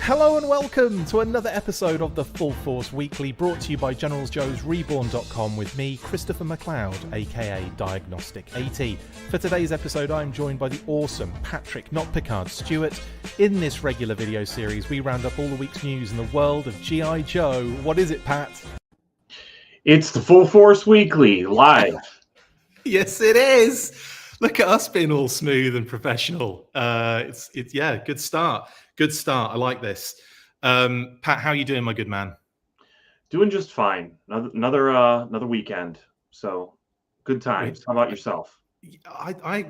Hello and welcome to another episode of the Full Force Weekly, brought to you by GeneralsJoes Reborn.com with me, Christopher McLeod AKA Diagnostic 80. For today's episode, I'm joined by the awesome Patrick Notpicard Stewart. In this regular video series, we round up all the week's news in the world of G.I. Joe. What is it, Pat? It's the Full Force Weekly, live. Yes, it is. Look at us being all smooth and professional. It's good start. Good start. I like this. Pat, how are you doing, my good man? Doing just fine. Another weekend. So good times. How about yourself? I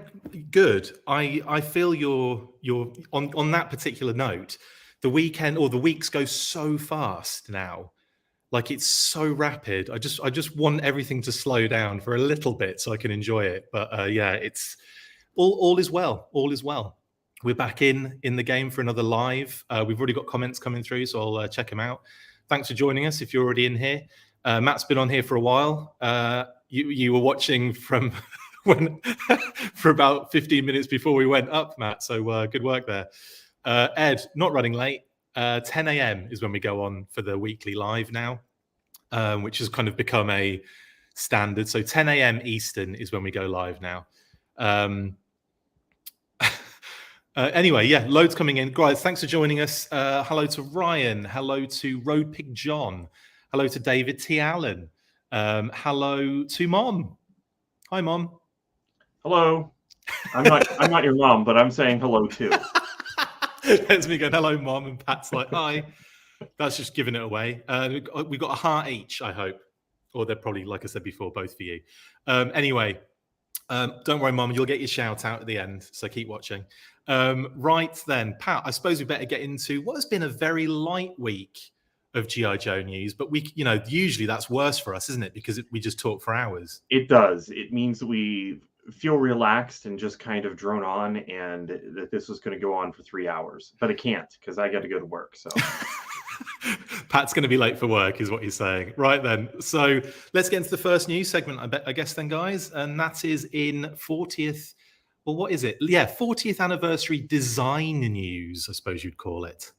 good. I feel you're on that particular note. The weekend or the weeks go so fast now. Like, it's so rapid. I just want everything to slow down for a little bit so I can enjoy it. But it's all is well. All is well. We're back in the game for another live. We've already got comments coming through, so I'll check them out. Thanks for joining us if you're already in here. Matt's been on here for a while. You were watching from for about 15 minutes before we went up, Matt. So good work there. Ed, not running late. 10 a.m. is when we go on for the weekly live now, which has kind of become a standard. So 10 a.m. Eastern is when we go live now. Anyway, yeah, loads coming in. Guys, thanks for joining us. Hello to Ryan. Hello to Road Pig John. Hello to David T. Allen. Hello to Mom. Hi, Mom. Hello. I'm not your mom, but I'm saying hello too. That's me going, hello, Mom, and Pat's like, hi. That's just giving it away. We've got a heart each, I hope. Or they're probably, like I said before, both for you. Anyway, don't worry, Mom, you'll get your shout out at the end, so keep watching. Right then, Pat, I suppose we better get into what has been a very light week of G.I. Joe news, but usually that's worse for us, isn't it? Because we just talk for hours. It does. It means that we feel relaxed and just kind of drone on, and that this was going to go on for 3 hours, but it can't because I got to go to work. So Pat's going to be late for work is what he's saying. Right then, so let's get into the first news segment, I guess then, guys, and that is in 40th, well, what is it? Yeah, 40th anniversary design news, I suppose you'd call it.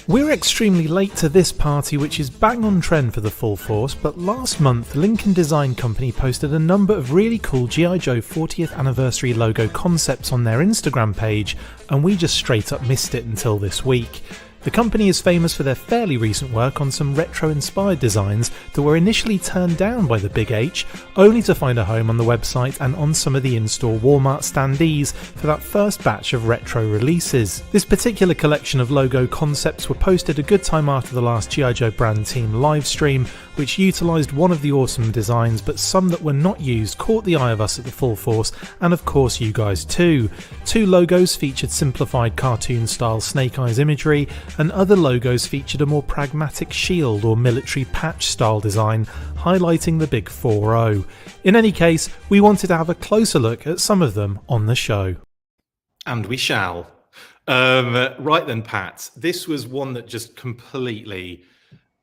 We're extremely late to this party, which is bang on trend for the Full Force, but last month Lincoln Design Company posted a number of really cool G.I. Joe 40th anniversary logo concepts on their Instagram page, and we just straight up missed it until this week. The company is famous for their fairly recent work on some retro-inspired designs that were initially turned down by the Big H, only to find a home on the website and on some of the in-store Walmart standees for that first batch of retro releases. This particular collection of logo concepts were posted a good time after the last G.I. Joe brand team livestream, which utilised one of the awesome designs, but some that were not used caught the eye of us at the Full Force, and of course you guys too. Two logos featured simplified cartoon-style Snake Eyes imagery, and other logos featured a more pragmatic shield or military patch style design, highlighting the big 4-0. In any case, we wanted to have a closer look at some of them on the show. And we shall. Right then, Pat, this was one that just completely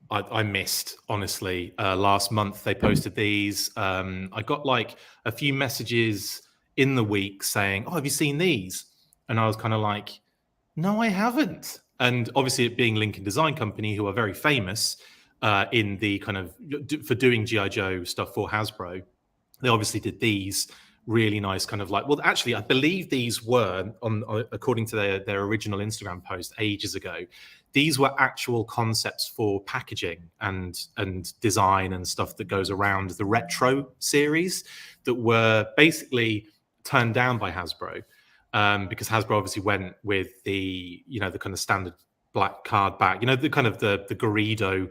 I missed, honestly. Last month they posted these. I got like a few messages in the week saying, oh, have you seen these? And I was kind of like, no, I haven't. And obviously, it being Lincoln Design Company, who are very famous in the kind of for doing G.I. Joe stuff for Hasbro, they obviously did these really nice kind of like, well, actually, I believe these were according to their original Instagram post ages ago. These were actual concepts for packaging and design and stuff that goes around the retro series that were basically turned down by Hasbro. Because Hasbro obviously went with the kind of standard black card back, the kind of the Garrido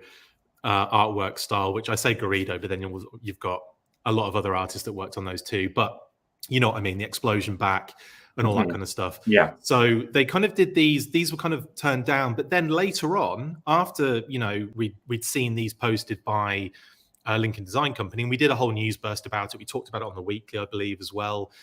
artwork style, which I say Garrido, but then you've got a lot of other artists that worked on those too. But you know what I mean, the explosion back and all that kind of stuff. Yeah. So they kind of did these were kind of turned down, but then later on, after we'd seen these posted by Lincoln Design Company, and we did a whole news burst about it. We talked about it on the weekly, I believe, as well.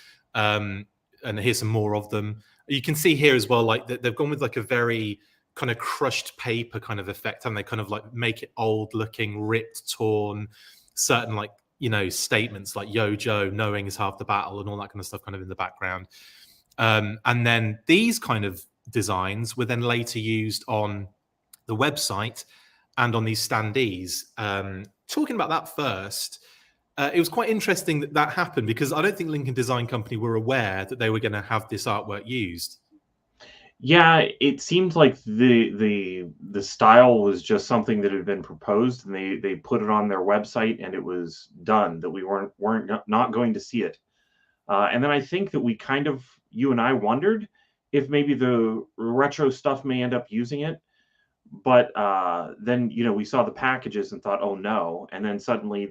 And here's some more of them. You can see here as well, like they've gone with like a very kind of crushed paper kind of effect, and they kind of like make it old looking, ripped, torn, certain like statements like "Yo Joe, knowing is half the battle" and all that kind of stuff kind of in the background. And then these kind of designs were then later used on the website and on these standees. Talking about that first, it was quite interesting that that happened, because I don't think Lincoln Design Company were aware that they were going to have this artwork used. Yeah, it seemed like the style was just something that had been proposed, and they put it on their website, and it was done. That we weren't not going to see it. And then I think that we kind of, you and I wondered if maybe the retro stuff may end up using it. But then, we saw the packages and thought, oh no. And then suddenly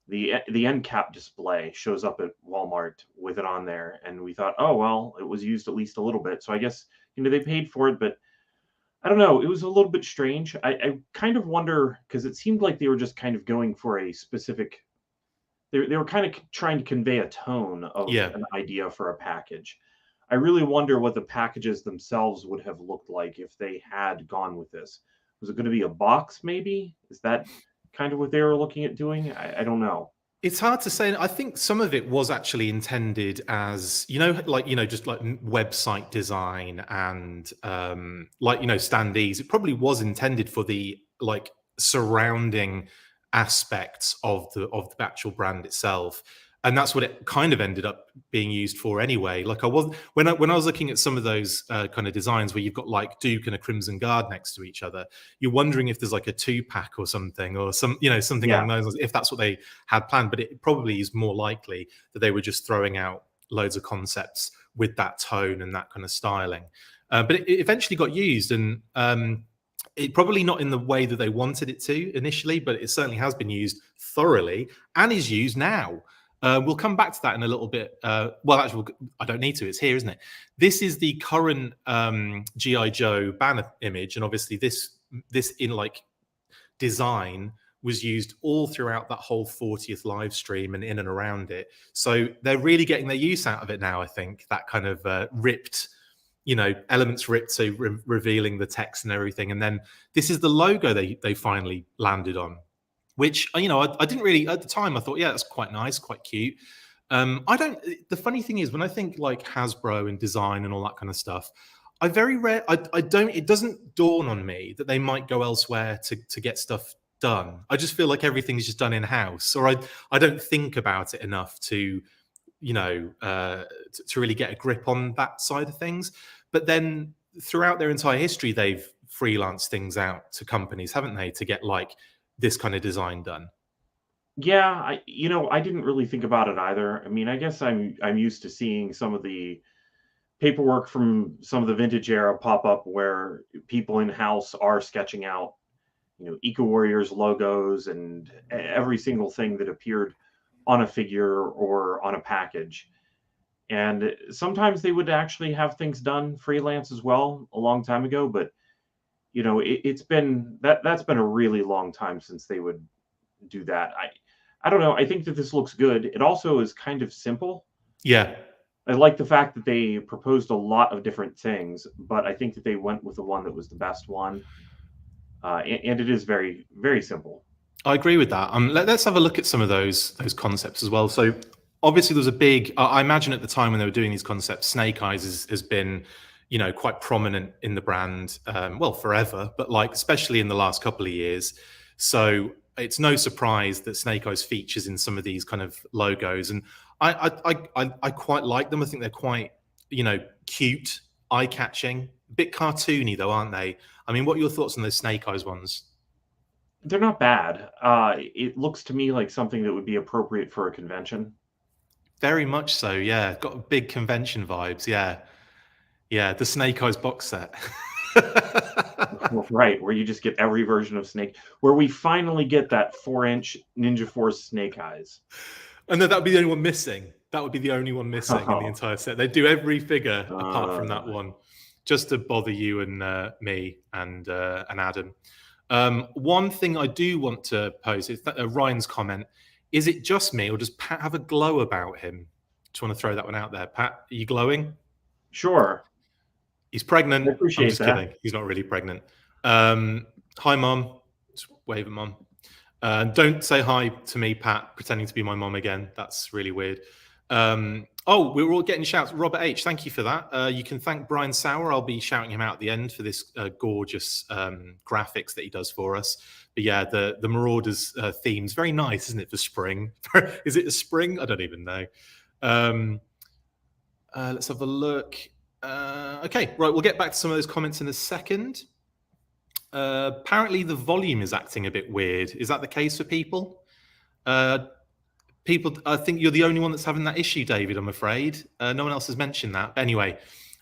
the end cap display shows up at Walmart with it on there. And we thought, oh, well, it was used at least a little bit. So I guess, they paid for it, but I don't know. It was a little bit strange. I kind of wonder, because it seemed like they were just kind of going for a specific, they were kind of trying to convey a tone of an idea for a package. I really wonder what the packages themselves would have looked like if they had gone with this. Was it going to be a box, maybe? Is that kind of what they were looking at doing? I don't know. It's hard to say. I think some of it was actually intended as, just like website design and standees. It probably was intended for the surrounding aspects of the actual brand itself. And that's what it kind of ended up being used for anyway. Like when I was looking at some of those kind of designs where you've got like Duke and a Crimson Guard next to each other, you're wondering if there's like a 2-pack or something, or something along those lines, if that's what they had planned. But it probably is more likely that they were just throwing out loads of concepts with that tone and that kind of styling. But it eventually got used, and it probably not in the way that they wanted it to initially, but it certainly has been used thoroughly and is used now. We'll come back to that in a little bit. Well, actually, I don't need to. It's here, isn't it? This is the current G.I. Joe banner image, and obviously this in design was used all throughout that whole 40th live stream and in and around it. So they're really getting their use out of it now. I think that kind of ripped, elements ripped, so revealing the text and everything. And then this is the logo they finally landed on, which, I didn't really, at the time, I thought, yeah, that's quite nice, quite cute. The funny thing is, when I think like Hasbro and design and all that kind of stuff, it doesn't dawn on me that they might go elsewhere to get stuff done. I just feel like everything's just done in-house, or I don't think about it enough to really get a grip on that side of things. But then throughout their entire history, they've freelanced things out to companies, haven't they, to get like this kind of design done. Yeah, I didn't really think about it either. I mean, I guess I'm used to seeing some of the paperwork from some of the vintage era pop up where people in-house are sketching out, Eco Warriors logos and every single thing that appeared on a figure or on a package. And sometimes they would actually have things done freelance as well a long time ago, but it's been that's been a really long time since they would do that. I don't know. I think that this looks good. It also is kind of simple. Yeah. I like the fact that they proposed a lot of different things, but I think that they went with the one that was the best one. And it is very, very simple. I agree with that. Let's have a look at some of those concepts as well. So obviously there's a big, I imagine at the time when they were doing these concepts, Snake Eyes has been, quite prominent in the brand, forever, but especially in the last couple of years. So it's no surprise that Snake Eyes features in some of these kind of logos. And I quite like them. I think they're quite, cute, eye-catching, a bit cartoony though, aren't they? I mean, what are your thoughts on those Snake Eyes ones? They're not bad. It looks to me like something that would be appropriate for a convention. Very much so, yeah. Got big convention vibes, yeah. Yeah, the Snake Eyes box set. Right, where you just get every version of Snake, where we finally get that 4-inch Ninja Force Snake Eyes. And that would be the only one missing. That would be the only one missing in the entire set. They do every figure apart from that one, just to bother you and me and Adam. One thing I do want to pose is Ryan's comment. Is it just me, or does Pat have a glow about him? Just want to throw that one out there. Pat, are you glowing? Sure. He's pregnant. I appreciate I'm just that. kidding. He's not really pregnant. Hi, Mum. Just wave at Mum. Don't say hi to me, Pat, pretending to be my mom again. That's really weird. Oh, we're all getting shouts. Robert H, thank you for that. You can thank Brian Sauer. I'll be shouting him out at the end for this gorgeous graphics that he does for us. But yeah, the Marauders theme's very nice, isn't it, for spring? Is it a spring? I don't even know. Let's have a look. Okay, right, we'll get back to some of those comments in a second. Apparently the volume is acting a bit weird. Is that the case for people? I think you're the only one that's having that issue, David, I'm afraid. No one else has mentioned that. But anyway,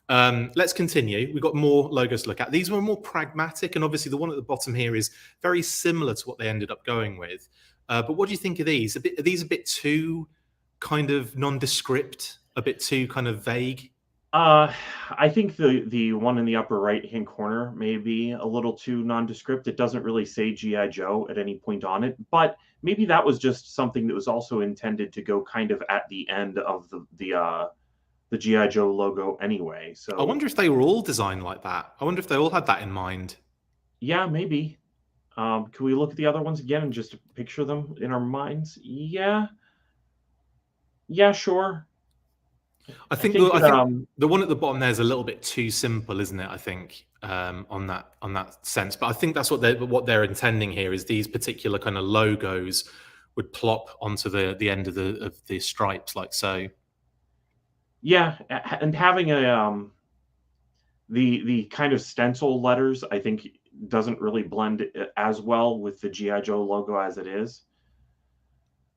let's continue. We've got more logos to look at. These were more pragmatic, and obviously the one at the bottom here is very similar to what they ended up going with. But what do you think of these? Are these a bit too kind of nondescript, a bit too kind of vague? I think the one in the upper right-hand corner may be a little too nondescript. It doesn't really say G.I. Joe at any point on it, but maybe that was just something that was also intended to go kind of at the end of the G.I. Joe logo anyway. So I wonder if they were all designed like that. I wonder if they all had that in mind. Yeah, maybe. Can we look at the other ones again and just picture them in our minds? Yeah, sure. I think the one at the bottom there is a little bit too simple, isn't it? I think on that sense, but I think that's what they're intending here is these particular kind of logos would plop onto the end of the stripes like so. Yeah, and having the kind of stencil letters, I think doesn't really blend as well with the G.I. Joe logo as it is.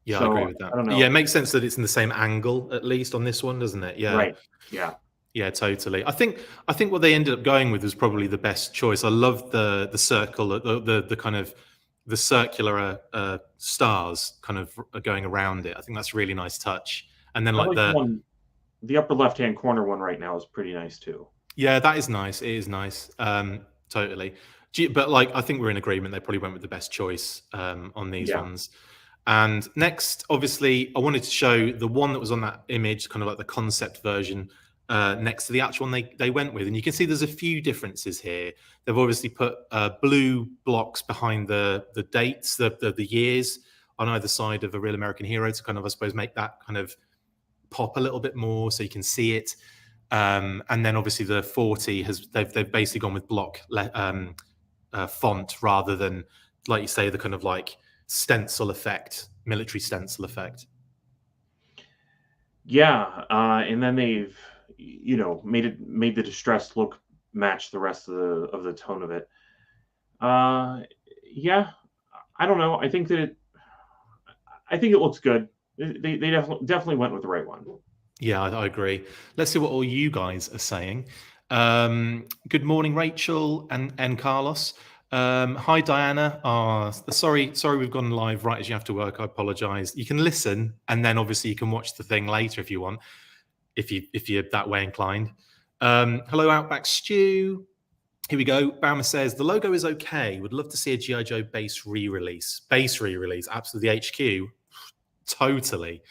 Yeah, so, I agree with that. I don't know. Yeah, it makes sense that it's in the same angle, at least on this one, doesn't it? Yeah. Right. Yeah. Yeah, totally. I think what they ended up going with was probably the best choice. I love the circle, the kind of the circular stars kind of going around it. I think that's a really nice touch. And then like the upper left-hand corner one right now is pretty nice too. Yeah, that is nice. It is nice. Totally. But like, I think we're in agreement. They probably went with the best choice on these ones. And next, obviously, I wanted to show the one that was on that image, kind of like the concept version, next to the actual one they went with. And you can see there's a few differences here. They've obviously put blue blocks behind the dates, the years on either side of a Real American Hero to kind of, I suppose, make that kind of pop a little bit more so you can see it. And then obviously the 40 they've basically gone with block font rather than, like you say, the kind of like stencil effect, military stencil effect. Yeah, and then they've made the distressed look match the rest of the tone of it. Yeah, I don't know. I think it looks good. They definitely went with the right one. Yeah, I agree. Let's see what all you guys are saying. Good morning, Rachel and Carlos. Hi, Diana. Sorry, we've gone live right as you have to work. I apologize. You can listen, and then obviously you can watch the thing later if you want, if you're that way inclined. Hello, Outback Stew. Here we go. Baumer says the logo is okay. Would love to see a G.I. Joe base re-release. Absolutely, the HQ. Totally.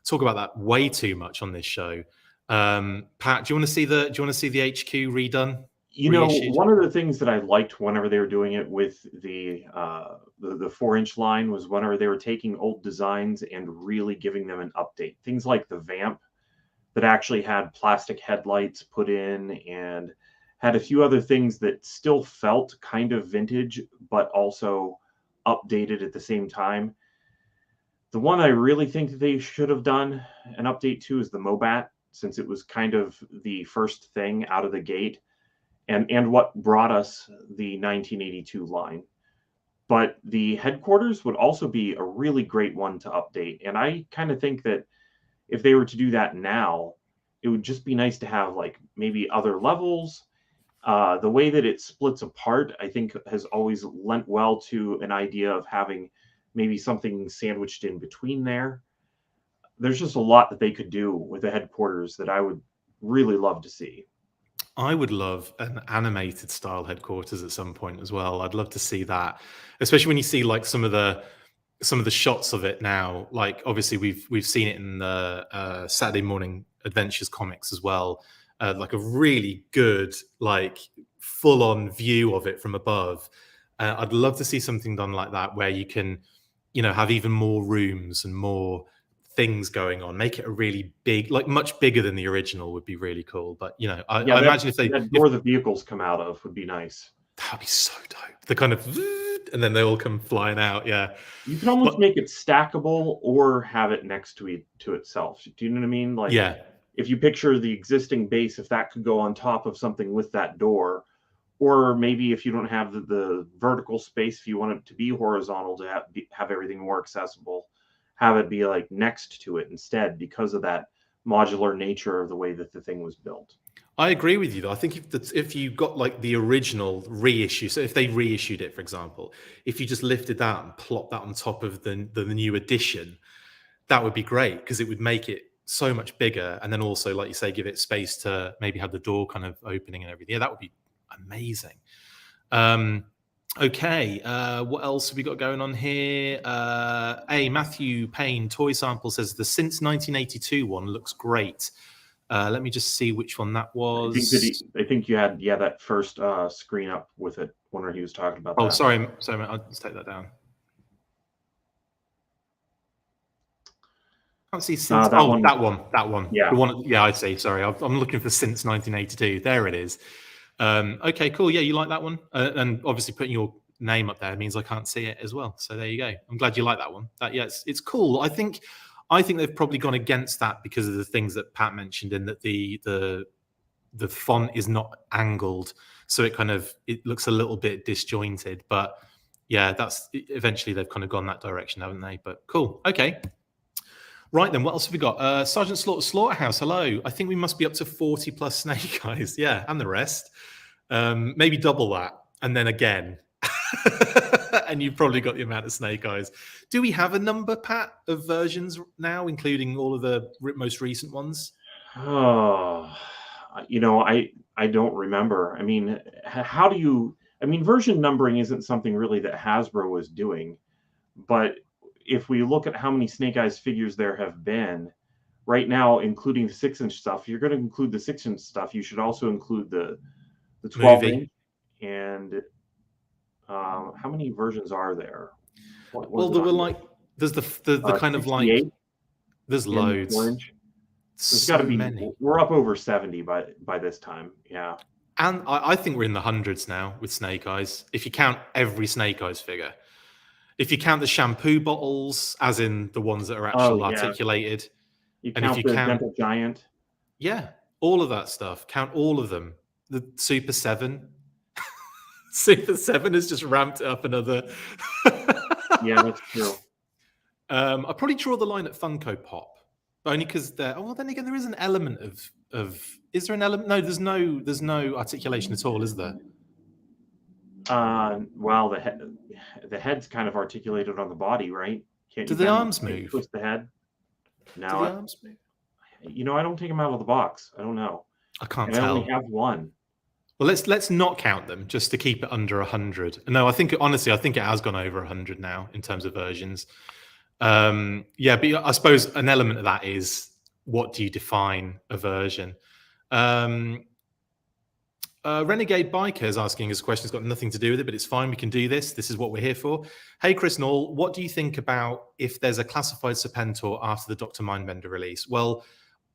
Talk about that way too much on this show. Pat, do you want to see the HQ redone? Reissued? One of the things that I liked whenever they were doing it with the 4-inch line was whenever they were taking old designs and really giving them an update. Things like the Vamp that actually had plastic headlights put in and had a few other things that still felt kind of vintage, but also updated at the same time. The one I really think that they should have done an update to is the Mobat, since it was kind of the first thing out of the gate and what brought us the 1982 line. But the headquarters would also be a really great one to update. And I kind of think that if they were to do that now, it would just be nice to have like maybe other levels. The way that it splits apart, I think, has always lent well to an idea of having maybe something sandwiched in between there. There's just a lot that they could do with the headquarters that I would really love to see. I would love an animated style headquarters at some point as well. I'd love to see that, especially when you see like some of the shots of it now. Like obviously we've seen it in the Saturday Morning Adventures comics as well. Like a really good, like full-on view of it from above. I'd love to see something done like that where you can, have even more rooms and more things going on. Make it a really big, like much bigger than the original would be really cool. But you know, I imagine if that door the vehicles come out of would be nice. That'd be so dope. The kind of, and then they all come flying out. Yeah. You can almost make it stackable or have it next to itself. Do you know what I mean? Like, yeah. If you picture the existing base, if that could go on top of something with that door, or maybe if you don't have the vertical space, if you want it to be horizontal to have everything more accessible, have it be like next to it instead because of that modular nature of the way that the thing was built. I agree with you though. I think if you got like the original reissue, so if they reissued it, for example, if you just lifted that and plopped that on top of the new edition, that would be great because it would make it so much bigger. And then also, like you say, give it space to maybe have the door kind of opening and everything. Yeah, that would be amazing. Okay, what else have we got going on here? Matthew Payne, Toy Sample says the Since 1982 one looks great. Let me just see which one that was. I think you had that first screen up with it when he was talking about that. Oh, sorry, mate, I'll just take that down. I can't see since. That one. Yeah, the one. Yeah, I see. Sorry, I'm looking for Since 1982. There it is. Okay, cool. Yeah, you like that one, and obviously putting your name up there means I can't see it as well. So there you go. I'm glad you like that one. It's cool. I think they've probably gone against that because of the things that Pat mentioned, in that the font is not angled, so it looks a little bit disjointed. But yeah, that's eventually they've kind of gone that direction, haven't they? But cool. Okay. Right then, what else have we got? Sergeant Slaughterhouse, hello. I think we must be up to 40 plus Snake Eyes. Yeah, and the rest. Maybe double that, and then again. And you've probably got the amount of Snake Eyes. Do we have a number, Pat, of versions now, including all of the most recent ones? Oh, I don't remember. I mean, version numbering isn't something really that Hasbro was doing, but if we look at how many Snake Eyes figures there have been right now, including the 6-inch stuff, you're going to include the 6-inch stuff. You should also include the 12-inch. And how many versions are there? Well, there were there's the kind of like, there's loads. There's got to be many. We're up over 70 by this time. Yeah. And I think we're in the hundreds now with Snake Eyes, if you count every Snake Eyes figure. If you count the shampoo bottles, as in the ones that are actually articulated. And if you count Dental Giant. Yeah, all of that stuff. Count all of them. The Super 7. Super 7 has just ramped up another. Yeah, that's true. I probably draw the line at Funko Pop. Only because then again, there is an element of. Is there an element? No, there's no articulation at all, is there? Well, the head's kind of articulated on the body, right? Do the arms move? Twist the head. No, do the arms move? I don't take them out of the box. I don't know. I can't tell. I only have one. Well, let's not count them just to keep it under 100. No, I think it has gone over 100 now in terms of versions. Yeah, but I suppose an element of that is, what do you define a version? Renegade Biker is asking us a question. It's got nothing to do with it, but it's fine. We can do this. This is what we're here for. Hey, Chris Knoll, what do you think about if there's a classified Serpentor after the Dr. Mindbender release? Well,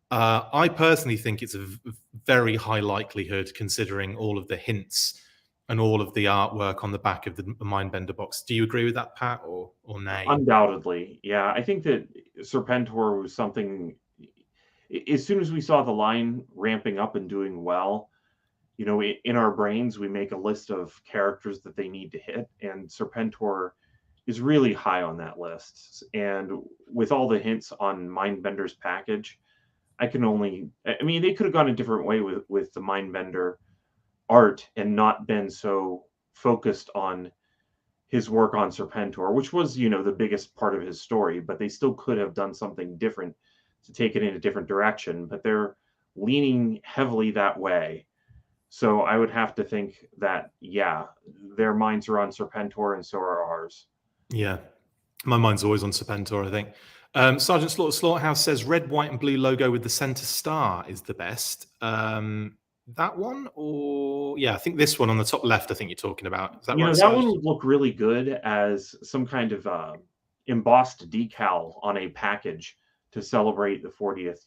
I personally think it's a very high likelihood, considering all of the hints and all of the artwork on the back of the Mindbender box. Do you agree with that, Pat, or nay? Undoubtedly, yeah. I think that Serpentor was something. As soon as we saw the line ramping up and doing well, in our brains, we make a list of characters that they need to hit, and Serpentor is really high on that list. And with all the hints on Mindbender's package, they could have gone a different way with the Mindbender art and not been so focused on his work on Serpentor, which was, the biggest part of his story, but they still could have done something different to take it in a different direction, but they're leaning heavily that way. So I would have to think that, yeah, their minds are on Serpentor and so are ours. Yeah, my mind's always on Serpentor, I think. Sergeant Slaughterhouse says red, white, and blue logo with the center star is the best. That one, or I think this one on the top left, I think you're talking about. Is that right? That one would look really good as some kind of embossed decal on a package to celebrate the 40th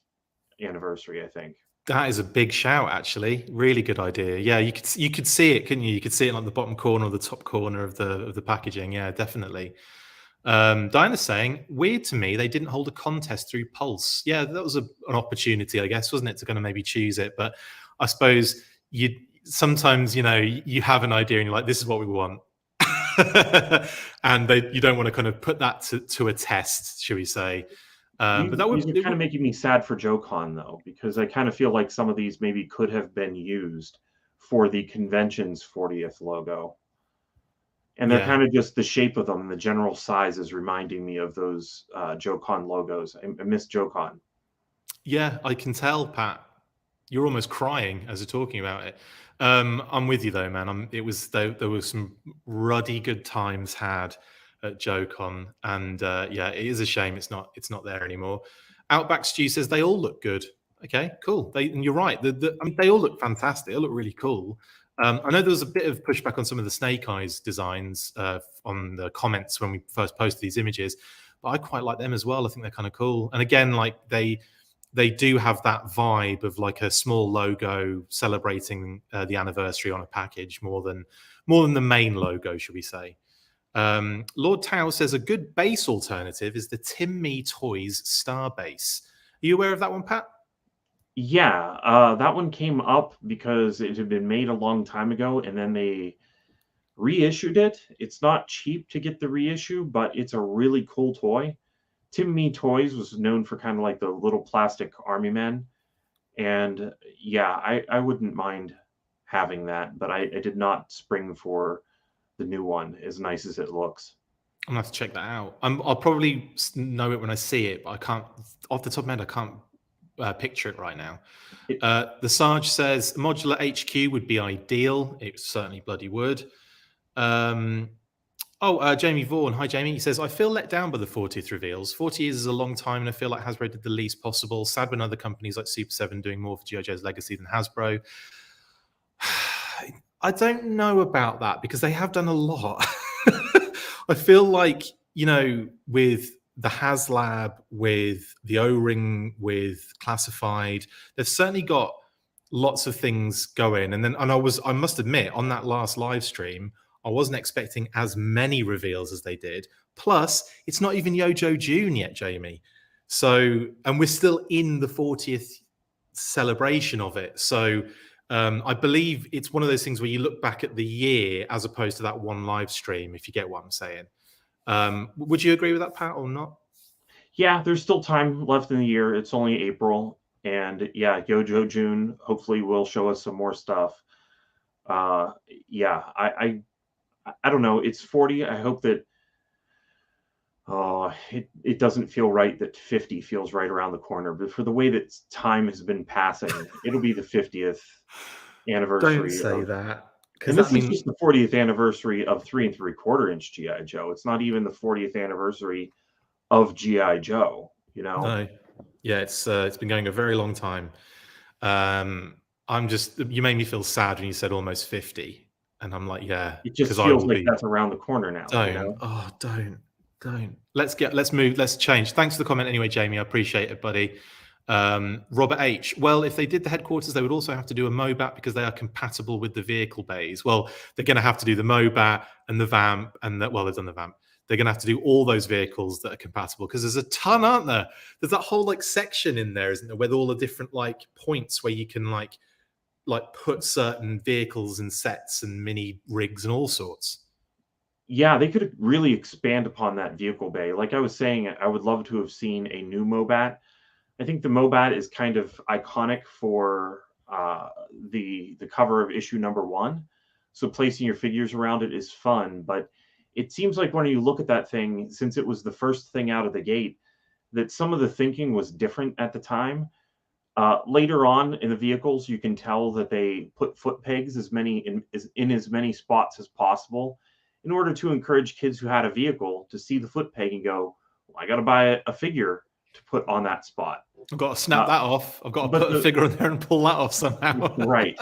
anniversary, I think. That is a big shout, actually. Really good idea. Yeah, you could see it, couldn't you? You could see it on the bottom corner or the top corner of the packaging. Yeah, definitely. Diana's saying, weird to me, they didn't hold a contest through Pulse. Yeah, that was an opportunity, I guess, wasn't it, to kind of maybe choose it? But I suppose sometimes, you know, you have an idea and you're like, this is what we want. And you don't want to kind of put that to a test, should we say. But that These are kind of making me sad for JoeCon, though, because I kind of feel like some of these maybe could have been used for the convention's 40th logo. And they're kind of just the shape of them, the general size is reminding me of those JoeCon logos. I miss JoeCon. Yeah, I can tell, Pat. You're almost crying as you're talking about it. I'm with you though, man. There was some ruddy good times had at JoeCon, and yeah, it is a shame it's not there anymore. Outback Stew says they all look good. Okay, cool. And you're right. I mean, they all look fantastic. They all look really cool. I know there was a bit of pushback on some of the Snake Eyes designs on the comments when we first posted these images, but I quite like them as well. I think they're kind of cool. And again, like they do have that vibe of like a small logo celebrating the anniversary on a package more than the main logo, should we say. Lord Tao says a good base alternative is the Tim Me Toys Star Base. Are you aware of that one, Pat? Yeah, that one came up because it had been made a long time ago, and then they reissued it. It's not cheap to get the reissue, but it's a really cool toy. Tim Me Toys was known for kind of like the little plastic army men. And yeah, I wouldn't mind having that, but I did not spring for the new one, as nice as it looks. I'm gonna have to check that out. I'll probably know it when I see it, but I can't, off the top of my head, I can't picture it right now. The Sarge says modular HQ would be ideal. It certainly bloody would. Jamie Vaughan. Hi, Jamie. He says, I feel let down by the 40th reveals. 40 years is a long time, and I feel like Hasbro did the least possible. Sad when other companies like Super 7 doing more for G.I. Joe's legacy than Hasbro. I don't know about that because they have done a lot. I feel like, you know, with the HasLab, with the O-Ring, with Classified, they've certainly got lots of things going. And I must admit, on that last live stream, I wasn't expecting as many reveals as they did. Plus, it's not even Yo-Joe June yet, Jamie. So, and we're still in the 40th celebration of it. So I believe it's one of those things where you look back at the year as opposed to that one live stream, if you get what I'm saying. Would you agree with that, Pat, or not? Yeah, there's still time left in the year. It's only April. And yeah, Yo-Joe June hopefully will show us some more stuff. Yeah, I don't know. It's 40. I hope that it doesn't feel right that 50 feels right around the corner. But for the way that time has been passing, it'll be the 50th anniversary. Don't say that. And this is just the 40th anniversary of 3 3/4 inch G.I. Joe. It's not even the 40th anniversary of G.I. Joe, you know? No. Yeah, it's been going a very long time. You made me feel sad when you said almost 50. And I'm like, yeah. It just feels like that's around the corner now. Don't. You know? Oh, don't. Let's move. Let's change. Thanks for the comment anyway, Jamie. I appreciate it, buddy. Robert H. Well, if they did the headquarters, they would also have to do a MOBAT because they are compatible with the vehicle bays. Well, they're going to have to do the MOBAT and the VAMP and they've done the VAMP. They're going to have to do all those vehicles that are compatible because there's a ton, aren't there? There's that whole like section in there, isn't there, with all the different like points where you can like put certain vehicles and sets and mini rigs and all sorts. Yeah, they could really expand upon that vehicle bay. Like I was saying, I would love to have seen a new MOBAT. I think the MOBAT is kind of iconic for the cover of issue #1. So placing your figures around it is fun, but it seems like when you look at that thing, since it was the first thing out of the gate, that some of the thinking was different at the time. Later on in the vehicles, you can tell that they put foot pegs in as many spots as possible in order to encourage kids who had a vehicle to see the foot peg and go, well, I got to buy a figure to put on that spot. I've got to snap that off. I've got to put a figure on there and pull that off somehow. Right.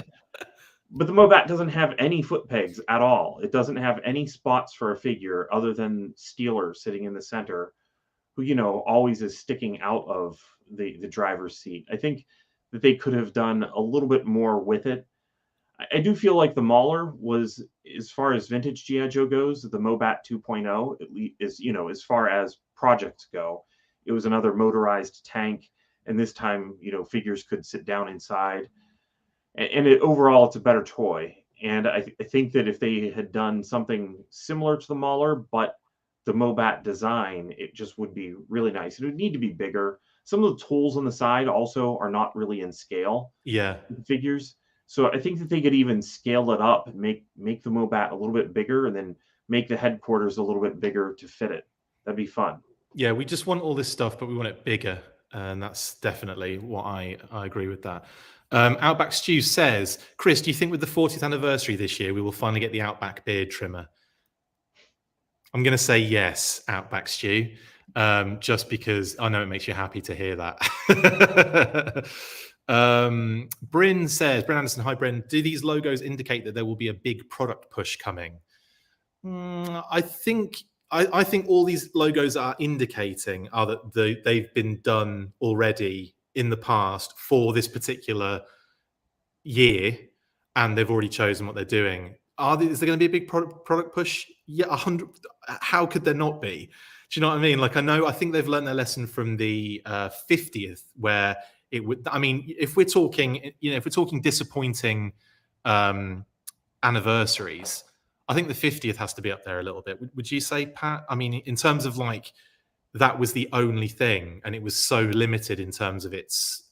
But the MOBAT doesn't have any foot pegs at all. It doesn't have any spots for a figure other than Steeler sitting in the center, who, you know, always is sticking out of the driver's seat. I think that they could have done a little bit more with it. I do feel like the Mauler was, as far as vintage GI Joe goes, the Mobat 2.0 at least is, you know, as far as projects go, it was another motorized tank, and this time, you know, figures could sit down inside, and overall, it's a better toy. And I think that if they had done something similar to the Mauler, but the Mobat design, it just would be really nice. It would need to be bigger. Some of the tools on the side also are not really in scale. Yeah. Figures. So I think that they could even scale it up and make the Mobat a little bit bigger, and then make the headquarters a little bit bigger to fit it. That'd be fun. Yeah, we just want all this stuff, but we want it bigger. And that's definitely what I agree with that. Outback Stew says, Chris, do you think with the 40th anniversary this year, we will finally get the Outback beard trimmer? I'm going to say yes, Outback Stew, just because I know it makes you happy to hear that. Bryn Anderson, hi Bryn, do these logos indicate that there will be a big product push coming? I think all these logos are indicating are that they've been done already in the past for this particular year, and they've already chosen what they're doing. Is there going to be a big product push? Yeah, 100. How could there not be? Do you know what I mean? Like, I think they've learned their lesson from the 50th, where it would. I mean, if we're talking, disappointing anniversaries, I think the 50th has to be up there a little bit. Would you say, Pat? I mean, in terms of like, that was the only thing, and it was so limited in terms of its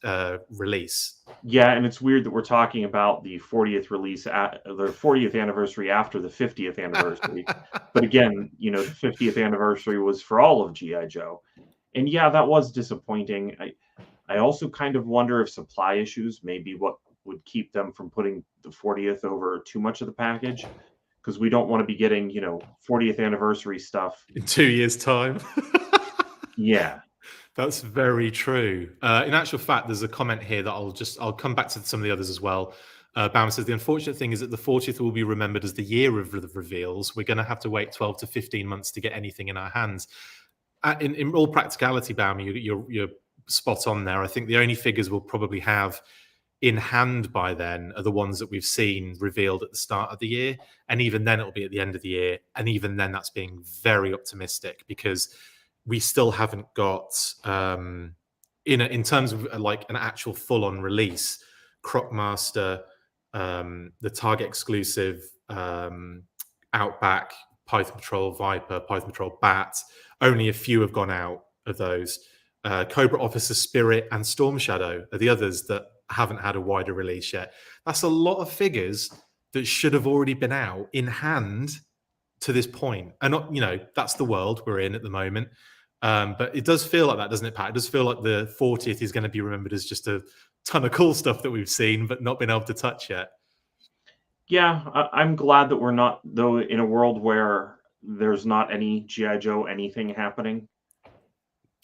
release. Yeah, and it's weird that we're talking about the 40th release at the 40th anniversary after the 50th anniversary. But again, you know, the 50th anniversary was for all of GI Joe, and yeah, that was disappointing. I also kind of wonder if supply issues may be what would keep them from putting the 40th over too much of the package, because we don't want to be getting, you know, 40th anniversary stuff in 2 years' time. Yeah. That's very true. In actual fact, there's a comment here that I'll come back to some of the others as well. Bam says, the unfortunate thing is that the 40th will be remembered as the year of the reveals. We're going to have to wait 12 to 15 months to get anything in our hands. In all practicality, Bam, you're spot on there. I think the only figures we'll probably have in hand by then are the ones that we've seen revealed at the start of the year. And even then it'll be at the end of the year. And even then that's being very optimistic, because we still haven't got, in terms of like an actual full-on release, Crocmaster, the Target exclusive, Outback, Python Patrol Viper, Python Patrol Bat. Only a few have gone out of those. Cobra Officer Spirit and Storm Shadow are the others that haven't had a wider release yet. That's a lot of figures that should have already been out in hand to this point. And not, you know, that's the world we're in at the moment. But it does feel like that, doesn't it, Pat? It does feel like the 40th is going to be remembered as just a ton of cool stuff that we've seen, but not been able to touch yet. Yeah, I'm glad that we're not, though, in a world where there's not any G.I. Joe anything happening.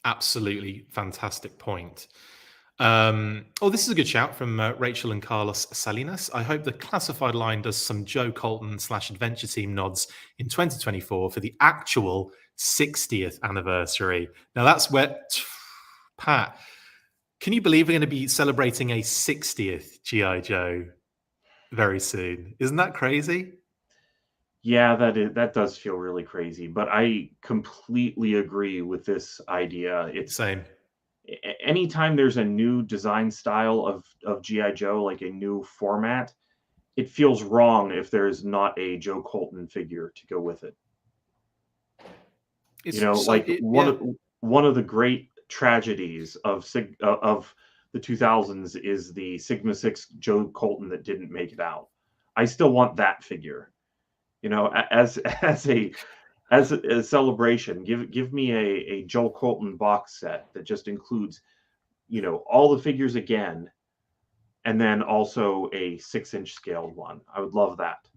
Absolutely fantastic point. This is a good shout from Rachel and Carlos Salinas. I hope the classified line does some Joe Colton / Adventure Team nods in 2024 for the actual 60th anniversary. Now that's where, Pat, can you believe we're going to be celebrating a 60th G.I. Joe very soon? Isn't that crazy? Yeah, that does feel really crazy, but I completely agree with this idea. It's same. Anytime there's a new design style of G.I. Joe, like a new format, it feels wrong if there's not a Joe Colton figure to go with it. It's, you know, so like one of the great tragedies of the 2000s is the Sigma 6 Joe Colton that didn't make it out. I still want that figure. You know, as a celebration, give me a Joe Colton box set that just includes, you know, all the figures again, and then also a 6-inch scaled one. I would love that.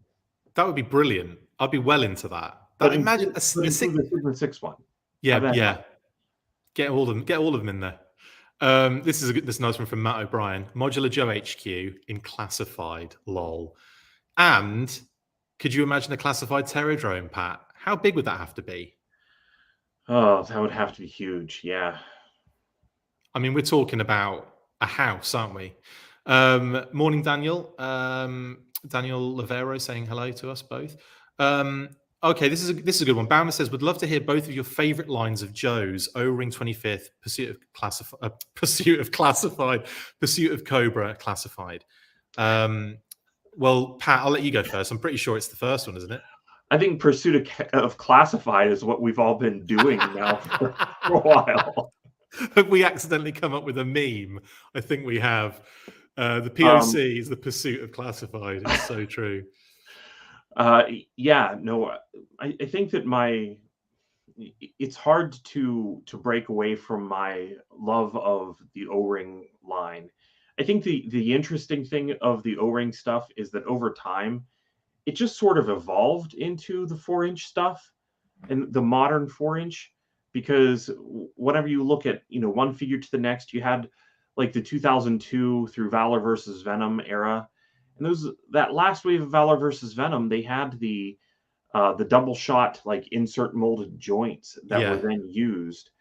That would be brilliant. I'd be well into that. But imagine the Sigma 6 one. Yeah. Get all of them in there. This is this nice one from Matt O'Brien. Modular Joe HQ in classified, lol. And could you imagine a classified Terrordrome, Pat? How big would that have to be? Oh, that would have to be huge. Yeah. I mean, we're talking about a house, aren't we? Morning, Daniel. Daniel Lavero saying hello to us both. Okay, this is a good one. Baumer says, would love to hear both of your favorite lines of Joe's O-ring 25th, Pursuit of Classified, Pursuit of Cobra Classified. Well, Pat, I'll let you go first. I'm pretty sure it's the first one, isn't it? I think Pursuit of Classified is what we've all been doing now for a while. Have we accidentally come up with a meme? I think we have. The POC is the Pursuit of Classified. It's so true. Yeah, no, I think that it's hard to break away from my love of the O-ring line. I think the interesting thing of the O-ring stuff is that over time, it just sort of evolved into the 4-inch stuff and the modern 4-inch, because whenever you look at, one figure to the next, you had like the 2002 through Valor versus Venom era, and that last wave of Valor versus Venom, they had the double shot like insert molded joints that were then used.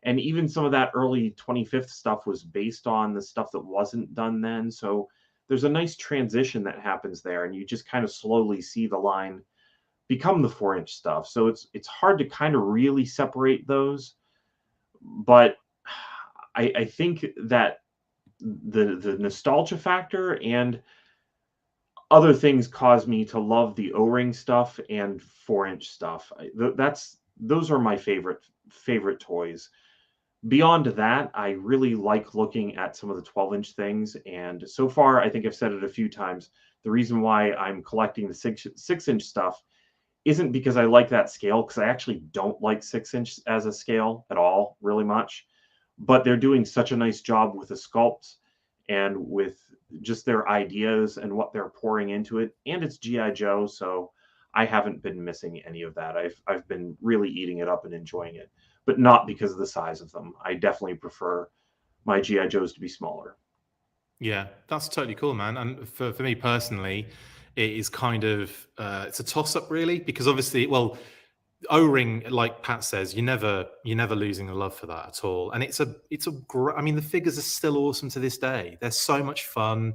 And even some of that early 25th stuff was based on the stuff that wasn't done then. So there's a nice transition that happens there, and you just kind of slowly see the line become the 4-inch stuff. So it's hard to kind of really separate those. But I think that the nostalgia factor and other things cause me to love the O-ring stuff and 4-inch stuff. Those are my favorite toys. Beyond that, I really like looking at some of the 12-inch things, and so far, I think I've said it a few times, the reason why I'm collecting the 6-inch stuff isn't because I like that scale, because I actually don't like 6-inch as a scale at all, really much. But they're doing such a nice job with the sculpts and with just their ideas and what they're pouring into it. And it's G.I. Joe, so I haven't been missing any of that. I've been really eating it up and enjoying it, but not because of the size of them. I definitely prefer my G.I. Joes to be smaller. Yeah, that's totally cool, man. And for me personally, it is kind of it's a toss up, really, because obviously, well, O-ring, like Pat says, you're never losing a love for that at all. And it's a great. I mean, the figures are still awesome to this day. They're so much fun.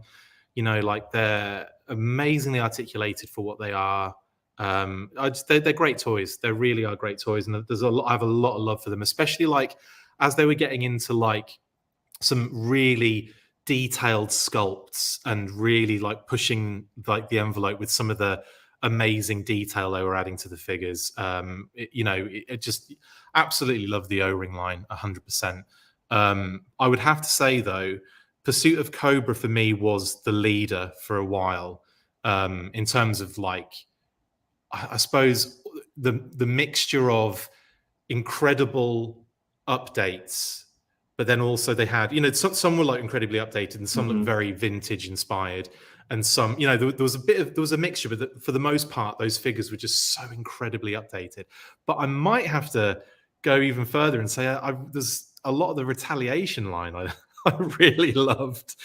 Like they're amazingly articulated for what they are. They're great toys. They really are great toys, and I have a lot of love for them, especially like as they were getting into like some really detailed sculpts and really like pushing like the envelope with some of the amazing detail they were adding to the figures. It just absolutely love the O-ring line 100%. I would have to say though, Pursuit of Cobra for me was the leader for a while, in terms of like, I suppose the mixture of incredible updates, but then also they had, some were like incredibly updated and some looked very vintage inspired, and some, there was a mixture, but for the most part, those figures were just so incredibly updated. But I might have to go even further and say there's a lot of the Retaliation line I really loved,